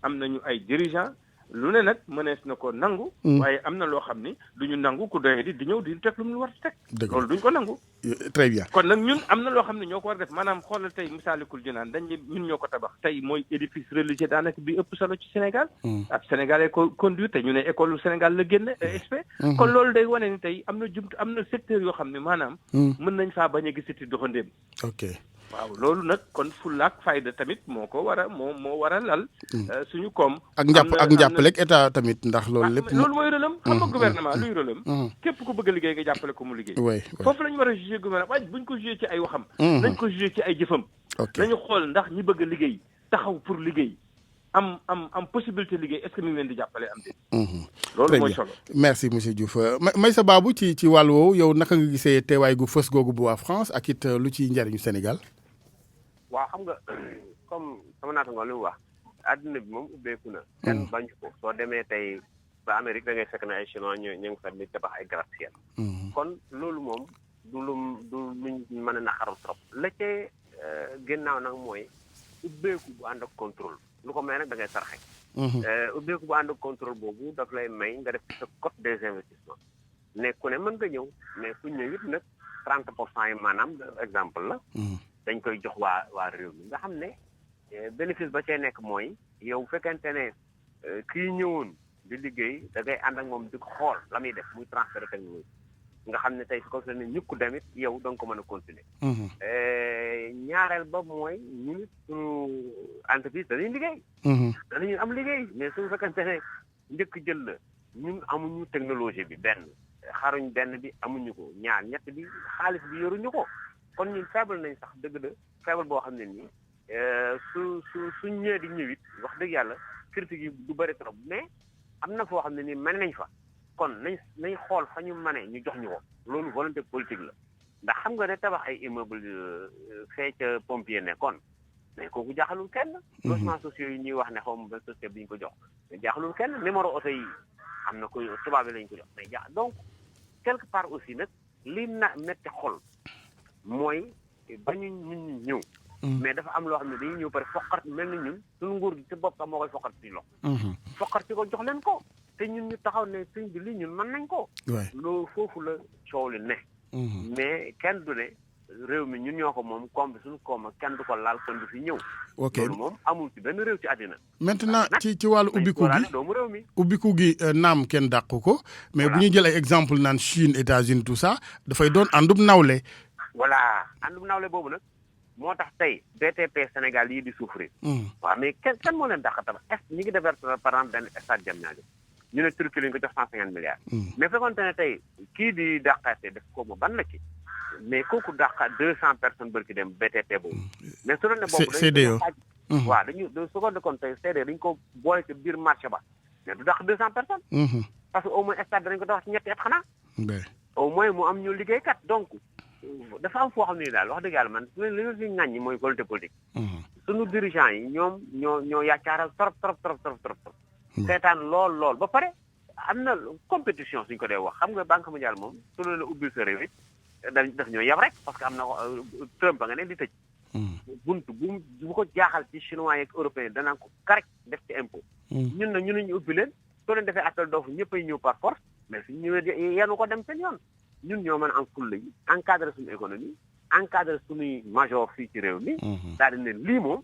am nañu ay dirigeants. lu ne nag mënees na ko nangu. waaye am na loo xam ni du ñu nangu ku doyee di ñëw di teg lu mu war a teg. loolu duñ ko nangu. très bien kon nag ñun am na loo xam ne ñoo ko war a def maanaam xoolal tey Masaalikul Jinaan dañ ñun ñoo ko tabax tey mooy édifice religieux daanaka bi ëpp solo ci Sénégal. ak Sénégalais ko conduire te ñu ne école Sénégal la génne ESP. kon loolu day wane ni tey am na secteur yoo xam ne maanaam. mën nañ faa bañ a gisati doxandéem. ok. waaw loolu nag kon fulaak fayda tamit moo war a lal suñu koom. ak njàppaleeg état tamit ndax loolu lépp. loolu mooy rôlam xam nga gouvernement luy rôlam. képp ku bëgg a liggéey nga jàppale ko mu liggéey. foofu la ñu war a jugé gouvernement waaye buñ ko jugé ci ay waxam. nañ ko jugé ci ay jëfam. nañu xool ndax ñi bëgg a liggéey taxaw pour liggéey am possibilité liggéey est-ce que mi ngi leen di jàppale am déet. loolu mooy solo. merci monsieur Diouf Meissa Babou ci wàll woowu yow naka nga gisee teewaay gu fës googu bu waa France ak it lu ci njariñu Sénégal. waaw xam nga comme sama naataango li mu wax àdduna bi moom ubbeeku na. kenn bañ ko soo demee tey ba Amérique da ngay fekk na ay chinois ñu ngi fa di tabax ay gratte-ciel. kon loolu moom du luñ mën a naqaru trop. la cee ginnaaw nag mooy ubbeeku bu ànd ak contrôle lu ko may nag da ngay sarxe. ubbeeku bu ànd ak contrôle boobu daf lay may nga def sa code des investissements ne ku ne mën nga ñëw mais ku ñëw it nag 30% yi maanaam exemple la. dañ koy jox waa réew mi nga xam ne bénéfice ba cee nekk mooy yow bu fekkente ne kii ñëwoon di liggéey da ngay ànd ak moom di xool la muy def muy transfert de technologie nga xam ne tey su ko ne ñukk damit yow da nga ko mën a continuer. ñaareel ba mooy ñun suñu entreprise dañuy liggéey. danañu am liggéey mais su fekkente ne njëkk jël la ñun amuñu technologie bi benn xaruñ benn bi amuñu ko ñaar ñett bi xaalis bi yoruñu ko. kon ñun faible nañ sax dëgg la faible boo xam ne nii suñ ñëwee di ñëwit wax dëgg yàlla critique yi du bëri trop mais am na foo xam ne nii mën nañ fa kon nañ xool fa ñu mënee ñu jox ñu ko loolu volonté politique la ndax xam nga ne tabax ay immeuble fee ca pompier nekkoon mais kooku jaaxalul kenn. logements sociaux yi ñuy wax ne xaw ma ba société bi ñu ko jox mais jaaxalul kenn numéro oto yi am na ko tubaab bi lañ ko jox mais donc quelque part aussi nag li metti xol mooy ba ñu ñun ñëw mais dafa am loo xam ne dañuy ñëw pare foqat mel ni ñun suñu nguur gi ci bopp sax moo koy foqat ci loxo. foqat ci ko jox leen ko te ñun ñu taxaw ne sëñ bi lii ñun mën nañ ko. loolu foofu la coow li ne. mais kenn du ne réew mi ñun ñoo ko moom koom bi suñu koom ak kenn du ko laal kenn du fi ñëw. ok loolu moom amul ci benn réew ci àddina. maintenant ci wàllu ubbiku gi doomu réew mi. ubbiku gi naam kenn dàqu ko. mais bu ñu jël ay exemple naan Chine États-Unis tout ça dafay doon àndub nawle. voilà àndub nawle boobu nag moo tax tey BTP Sénégal yii di souffrir. waaw mais kenn moo leen dàq tabax est ñi ngi defar par exemple benn stade Diamniadio ñu ne Turquie lañ ko jox 150 milliards. mais fekkoon te ne tey kii di dàqaate def ko ma ban la ci. mais kooku dàqa 200 personnes bërki dem BTP boobu. mais su doon ne boobu CDO waaw su ko defoon tey CDO dañ ko boole ci biir marché ba mais du dàq 200 personnes. parce que au moins stade danañ ko tax ci ñetti at xanaa. au moins mu am ñu liggéeykat donc dafa am foo xam ne daal wax dëgg yàlla man li nga fi ŋàññi mooy volonté politique. suñu dirigeants yi ñoom ñoo yaakaaral trop. seetaan lool ba pare am na compétition suñ ko dee wax xam nga banque mondiale moom su la ubbil sa réew it daf ñoo yab rek parce que am na Trump ba nga ne di tëj. bunt bu ko jaaxal ci chinois yeeg européen danaa ko correct def ci impôt. ñun ñu ubbi leen soo leen defee appel d'offre ñëppay ñëw par force mais suñ ñëwee yenu ko dem seen yoon ñun ñoo mën a am fulla yi encadré suñu économie encadré suñuy major fii ci réew mi. daal di ne lii moom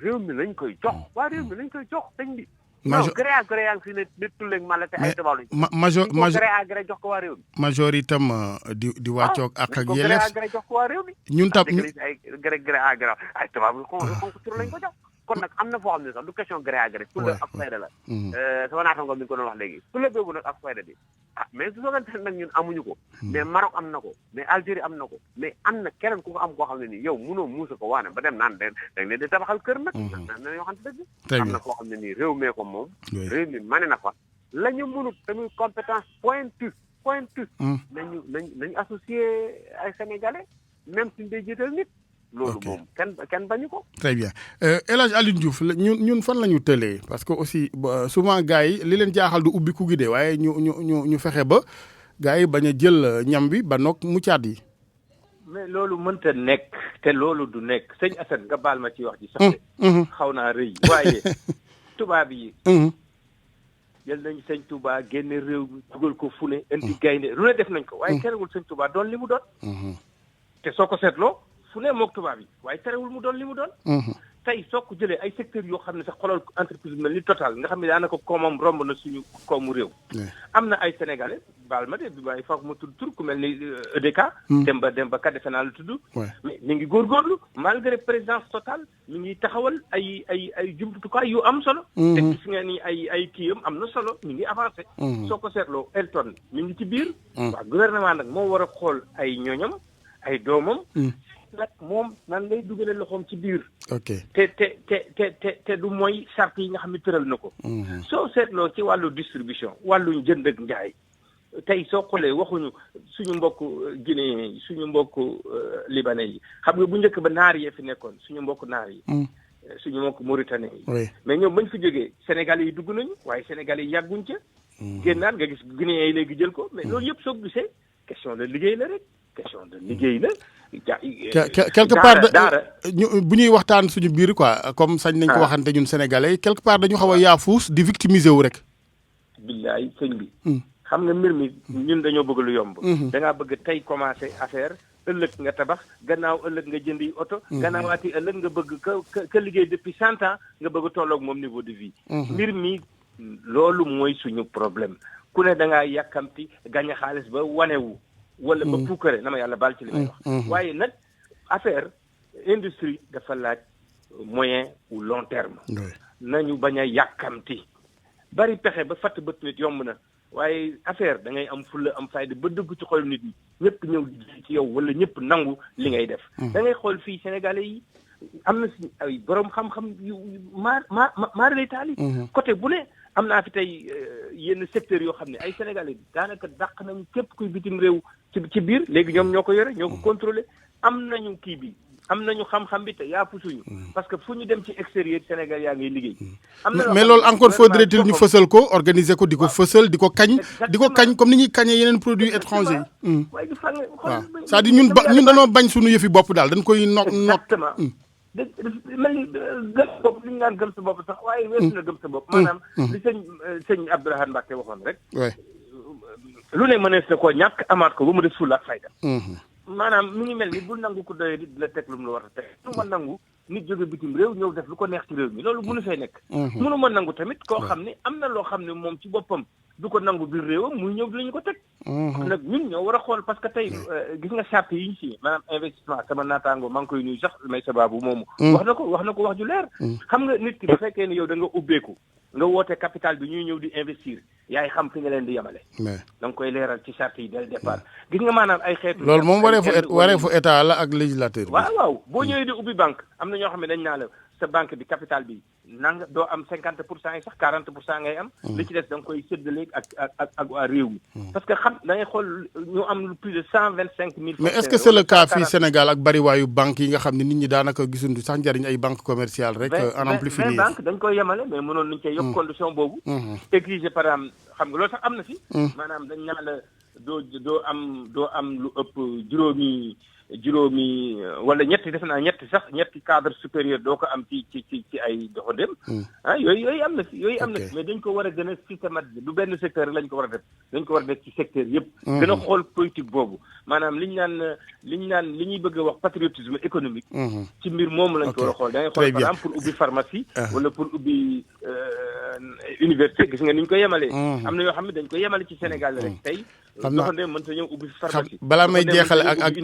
réew mi lañ koy jox waa réew mi lañ koy jox sëñ bi. non gré à gré yaa ngi fi ne nit tulleeg mala te ay tubaab lañ gré à gré jox ko waa réew mi. major itam di wàccoog ak yelleef gré à gré jox ko waa réew mi. ñun tam ay gré à gré ay tubaab yu xonk tur lañ ko jox. kon nag am na foo xam ne sax du question gré à gré. tulle ak fayda la. sama naataango mi ngi ko doon wax léegi tulle boobu nag ak fayda bi mais su soogante nag ñun amuñu ko. mais Maroc am na ko mais Algérie am na ko mais am na keneen ku ko am koo xam ne nii yow munoo muusa ko waane ba dem naan da nga di tabaxal kër nag. naan na yoo xam ne dëgg. am na koo xam ne nii réew mee ko moom. réew mi mane na fa la ñu mënut tamit compétence pointue. nañu associé ay sénégalais même suñ dee jiital nit. loolu moom kenn bañu ko. très bien El Hadj Alioune Diouf ñun fan la ñu tëlee parce que aussi souvent gars yi li leen jaaxal du ubbi ku gi de waaye ñu fexe ba gars yi bañ a jël ñam bi ba nokk muccaat yi. mais loolu mënta nekk te loolu du nekk sëñ Assane nga baal ma ci wax ji sax xaw naa rëy waaye tubaab yi jël nañ sëñ Touba génne réew mi dugal ko fu ne indi gaynde lu ne def nañ ko waaye terewul sëñ Touba doon li mu doon te soo ko seetloo fu ne mook tubaab yi waaye terewul mu doon li mu doon tey soo ko jëlee ay secteurs yoo xam ne sax xoolal entreprise mel ni Total nga xam ne daanaka koomam romb na suñu koomu réew am na ay sénégalais baal ma de bi waaye foog ma tudd tur ku mel ni EDK Demba Ka defe naa la tudd mais ñu ngi góorgóorlu malgré présidence Total mi ngi taxawal ay jumtukaay yu am solo te gis nga ni ay kiyam am na solo ñu ngi avancé soo ko seetloo Elton mi ngi ci biir waa gouvernement nag moo war a xool ay ñooñam ay doomam nag moom nan lay dugale loxoom ci biir te du mooy charte yi nga xam ne tëral na ko soo seetloo ci wàllu distribution wàllu jënd ak njaay tey soo xoolee waxuñu suñu mbokk guinéen yi suñu mbokk libanais yi xam nga bu njëkk ba naar yee fi nekkoon suñu mbokk naar yi suñu mbokk mauritanien yi mais ñoom bañ fi jógee sénégalais yi dugg nañu waaye sénégalais yi yàgguñ ca génnaan nga gis guinéen yi léegi jël ko mais loolu yëpp soo gisee question de liggéey la rek question de liggéey la quelque part bu ñuy waxtaan suñu biir quoi comme sañ nañ ko waxante ñun sénégalais quelque part dañu xaw a yaafuus di victimiser wu rek billaay sëñ bi xam nga mbir mi ñun dañoo bëgg lu yomb da ngaa bëgg tey commencé affaire ëllëg nga tabax gannaaw ëllëg nga jëndi oto gannaawaati ëllëg nga bëgg ka liggéey depuis 100 ans nga bëgg tolloog moom niveau de vie mbir mi loolu mooy suñu problème ku ne da ngaa yàkkamti gañ xaalis ba wanewu wala ba puukare na ma yàlla baal ci li may wax waaye nag affaire industrie dafa laaj moyen ou long terme nañu bañ a yàkkamti bari pexe ba fatt bët nit yomb na waaye affaire da ngay am fulla am fayda ba dugg ci xol nit ñi ñëpp ñëw ci yow wala ñëpp nangu li ngay def da ngay xool fii sénégalais yi am na si ay borom xam-xam yu maar lay taali côté bu ne am naa fi tey yenn secteurs yoo xam ne ay sénégalais daanaka dàq nañu képp kuy bitim réew ci biir léegi ñoom ñoo ko yore ñoo ko contrôlé am nañu kii bi am nañu xam-xam bi te yaapusuñu parce que fu ñu dem ci extérieur Sénégal yaa ngi liggéey. mais loolu encore faudrait-il ñu fësal ko organiser ko di ko fësal di ko kañ comme ni ñuy kañee yeneen produits étrangers yi. waaye du fànn waaw c'est-à-dire ñun dañoo bañ suñu yëfi bopp daal dañ koy not. exactement mel ni gëm sa bopp li ñu naan gëm sa bopp sax waaye weesu na gëm sa bopp maanaam li sëñ Abdourahmane Mbacké waxoon rek lu ne mënees na koo ñàkk amaat ko ba mu des fulla ak fayda maanaam mi ngi mel ni bul nangu ko doyee di la teg lu mu la war a teg lu ma nangu nit jóge bitim réew ñëw def lu ko neex ci réew mi loolu mënu fee nekk mënu ma nangu tamit koo xam ne am na loo xam ne moom ci boppam du ko nangu biir réewam muy ñëw di lañu ko teg nag ñun ñoo war a xool parce que tey gis nga charte yi ñu signé maanaam investissement sama naataango maa ngi koy nuyu sax may sababu moomu wax na ko wax ju leer xam nga nit ki bu fekkee ne yow da nga ubbeeku nga woote capital bi ñuy ñëw di investir yaay xam fi nga leen di yemale da nga koy leeral ci charte yi dès le départ gis nga maanaam ay xeetu loolu moom wareefu état la ak législateur bi waaw boo ñëwee di ubbi banque am na ñoo xam ne dañ naa la sa banque bi capital bi nanga doo am 50% yi sax 40% ngay am li ci des da nga koy séddale ak waa réew mi parce que xam da ngay xool ñu am plus de 125 000 mais est-ce que c'est le cas fii Sénégal ak bariwaayu banque yi nga xam ne nit ñi daanaka gisundu sax njariñ ay banque commerciale rek en amplifier banque dañ koy yemale mais mënoon nañu cee yokk condition boobu exiger par exemple xam nga loolu sax am na fi maanaam dañ naa la doo am lu ëpp juróomi wala ñetti def naa ñetti cadre supérieur doo ko am ci ay doxandéem yooyu am na fi mais dañ ko war a gën a systématiser du benn secteur lañ ko war a def dañ ko war a def ci secteur yëpp gën a xool politique boobu maanaam li ñuy bëgg a wax patriotisme économique ci mbir moomu lañ ko war a xool da ngay xool par exemple pour ubbi pharmacie wala pour ubbi université gis nga ni ñu ko yemalee am na yoo xam ne dañ ko yemale ci Sénégal rek tey doxandéem mën ta ñëw ubbi pharmacie balaa may jeexale ak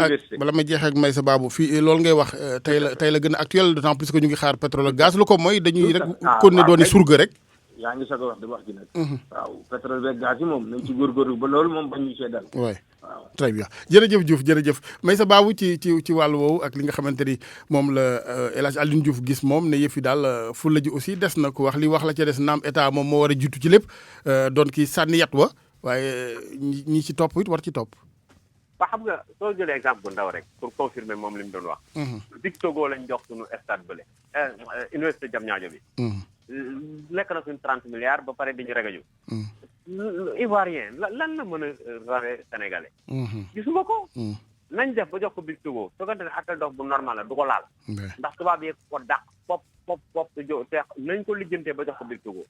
may jeexee ak may sa baabu fii loolu ngay wax tey la gën a actuel d'autant plus que ñu ngi xaar pétrole ak gaz lu ko mooy dañuy rek kon ne dooni surga rek yaa ngi soog a wax di wax ji nag waaw pétrole beeg gaz yi moom nañ ci góorgóorlu ba loolu moom bañ ñu see dal waaw très bien jërëjëf Diouf jërëjëf may sa baabu ci wàllu woowu ak li nga xamante ni moom la El Hadj Alioune Diouf gis moom ne yëf yi daal fulla ji aussi des na ko wax li wax la ca des naam état moom moo war a jiitu ci lépp doon kii sànni yat wa waaye ñi ci topp it war ci topp ba xam nga soo jëlee exemple bu ndaw rek pour confirmer moom li mu doon wax dig Togo lañ jox suñu stade bële université Diamniadio bi lekk na suñu 30 milliards ba pare diñu regañu Ivoirien lan la mën a rawee sénégalais gisuma ko nañ def ba jox ko dig Togo soogante ne appel d'offre bu normal la du ko laal ndax tubaab yi ko dàq pop te nañ ko lijjantee ba jox ko dig Togo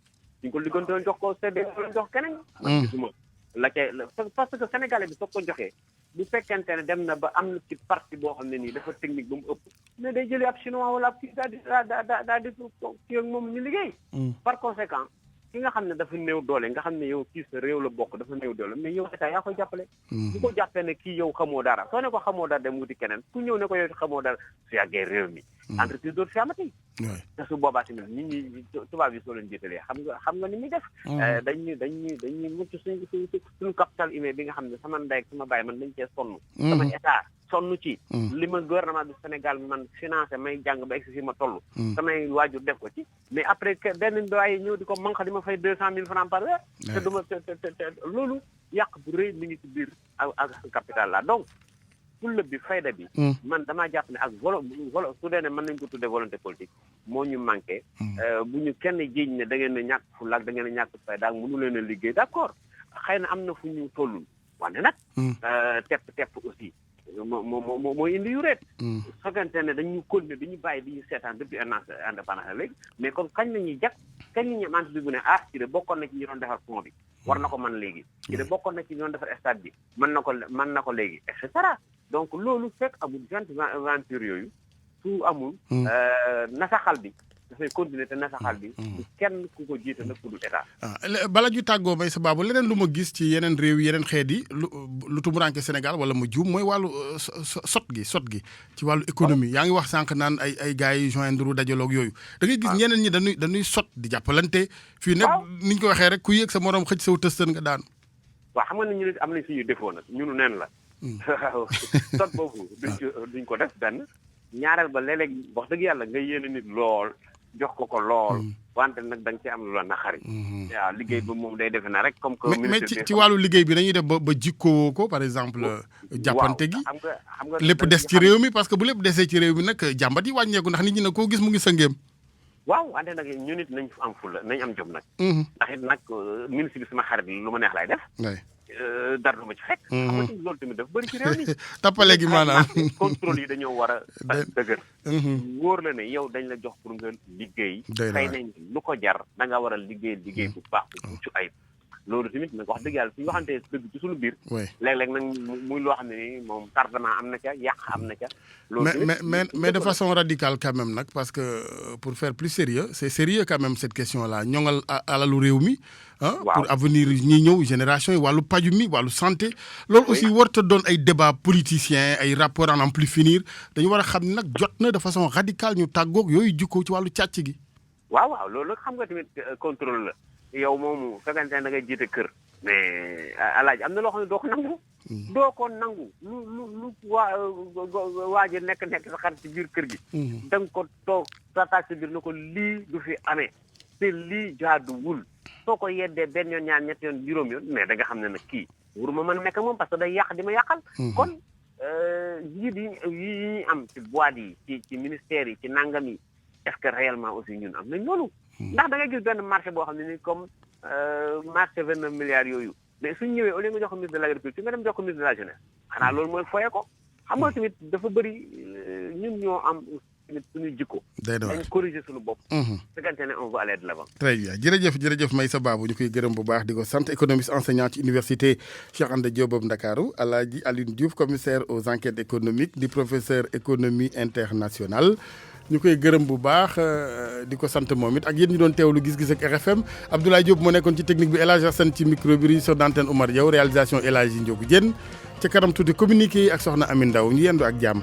ñu ko liggéeyanteel jox ko CD lañ jox keneen gisuma la parce que sénégalais bi soo ko joxee bu fekkente ne dem na ba am na ci parti boo xam ne nii dafa technique ba mu ëpp mais day jëlee ab chinois wala ab kii daal di kii ak moom ñu liggéey par conséquent ki nga xam ne dafa néew doole nga xam ne yow kii sa réew la bokk dafa néew doole mais yow état yaa koy jàppale bu ko jàppee ne kii yow xamoo dara soo ne ko xamoo dara dem wuti keneen ku ñëw ne ko yow xamoo dara su yàggee réew mi entreprise dootu fi amati te su boobaa tamit nit ñi tubaab yi soo leen jiitalee xam nga ni muy def dañuy mucc suñu capital humain bi nga xam ne sama ndey ak sama baay man dañ cee sonn sama état sonn ci li ma gouvernement du Sénégal man financé may jàng ba egsi fi ma toll samay waajur def ko ci mais après que benn doyen ñëw di ko manque di ma fay 200 000 francs par weer te duma te loolu yàq bu rëy mi ngi ci biir ak capital la donc fulla bi fayda bi man damaa jàpp ne ak su dee ne mën nañ ko tuddee volonté politique moo ñu manqué bu ñu kenn jiiñ ne da ngeen a ñàkk fulla ak da ngeen a ñàkk fayda ak mënu leen a liggéey d'accord xëy na am na fu ñu tollul wante nag tepp aussi mooy indi yu reet fekkente ne dañu continuer dañu bàyyi di ñu seetaan depuis indépendance léegi mais comme kañ la ñuy jag kañ la ñuy am entreprise bu ne ci de bokkoon na ci ñu doon defar pont bi war na ko mën léegi ci de bokkoon na ci ñu doon defar stade bi mën na ko léegi et cetera donc loolu fekk amul aventure yooyu su amul nasaxal bi dafay continuer te nasaxal bi kenn ku ko jiite nag ku dul état bala ju tàggoo may sa baabu leneen lu ma gis ci yeneen réew yi yeneen xeet yi lu tumuranke Sénégal wala mu juum mooy wàllu sot gi ci wàllu économie yaa ngi wax sànq naan ay gars yi joindre dajaloog yooyu da ngay gis ñeneen ñi dañuy sot di jàppalante fii nag niñ ko waxee rek ku yéeg sa morom xëj saw tëstan nga daan waaw xam nga ne ñu nit am nañ suñu défaut nag ñunu neen la waaw sot boobu duñ ko def benn ñaareel ba léeg-léeg wax dëgg yàlla nga yéene nit lool jox ko lool wante nag da nga ci am lu la naxari waaw liggéey ba moom day defe na rek comme que mais ci wàllu liggéey bi dañuy def ba jikkoo ko par exemple jàppante gi xam nga lépp des ci réew mi parce que bu lépp desee ci réew mi nag jàmbat yi wàññeeku ndax nit ñi nag koo gis mu ngi sëngeem waaw wante nag ñu nit nañ am fulla nañ am jom nag ndax it nag ministre bi sama xarit lu ma neex lay def dara du ma ci fekk. xam nga loolu tamit dafa bëri ci réew mi. tappale gi maanaam contrôle yi dañoo war a dëgër. wóor la ne yow dañ la jox pour nga liggéey. fay nañ lu ko jar da nga war a liggéey bu baax bu mucc ayib. loolu tamit nag wax dëgg yàlla suñu waxantee dëgg ci suñu biir. léeg-léeg nag muy loo xam ne ni moom tardement am na ca yàq am na ca. loolu mais de façon radicale quand même nag parce que pour faire plus sérieux c'est sérieux quand même cette question là ñoŋal alalu réew mi. pour avenir ñi ñëw génération yi wàllu paju mi wàllu santé. loolu aussi warut a doon ay débat politicien ay rapport à n'en plus finir dañu war a xam ne nag jot na de façon radicale ñu tàggoog yooyu jikko ci wàllu càcc gi. waaw loolu xam nga tamit contrôle la. yow moomu fekkante ne da ngay jiite kër mais alaaji am na loo xam ne doo ko nangu. doo ko nangu lu waa ji nekk sa xarit ci biir kër gi. da nga ko toog sa biir na ko lii du fi amee te lii jaaduwul soo ko yeddee benn yoon ñaar ñetti yoon juróom yoon mais da nga xam ne nag kii wuruma mën a nekk moom parce que day yàq di ma yàqal. kon njiit yi ñu am ci boîte yi ci ministère yi ci nangam yi est-ce que réellement aussi ñun am nañ loolu. ndax da ngay gis benn marché boo xam ne ni comme marché 29 milliards yooyu mais suñ ñëwee au lieu nga jox ko ministre de l'agriculture nga dem jox ko ministre de la jeunesse xanaa loolu mooy foye ko xam nga tamit dafa bëri ñun ñoo am tamit suñu jikko dañ corriger suñu bopp fekkante ne on veut aller de l'avant. très bien jërëjëf Meissa Babou ñu koy gërëm bu baax di ko sant économiste enseignant ci université Cheikh Anta Diop bu Ndakaaru Alaaji Alioune Diouf commissaire aux enquêtes économiques di professeur économie internationale ñu koy gërëm bu baax di ko sant moom it ak yéen ñu doon teewlu gis-gis ak RFM Abdoulaye Diop moo nekkoon ci technique bi El Hadj Assane ci micro bi sur d'antenne Oumar Diaw réalisation El Hadji Ndiogou Diène ca kanam tuuti communiqué yi ak soxna Ami Ndaw ñu yendu ak jàmm.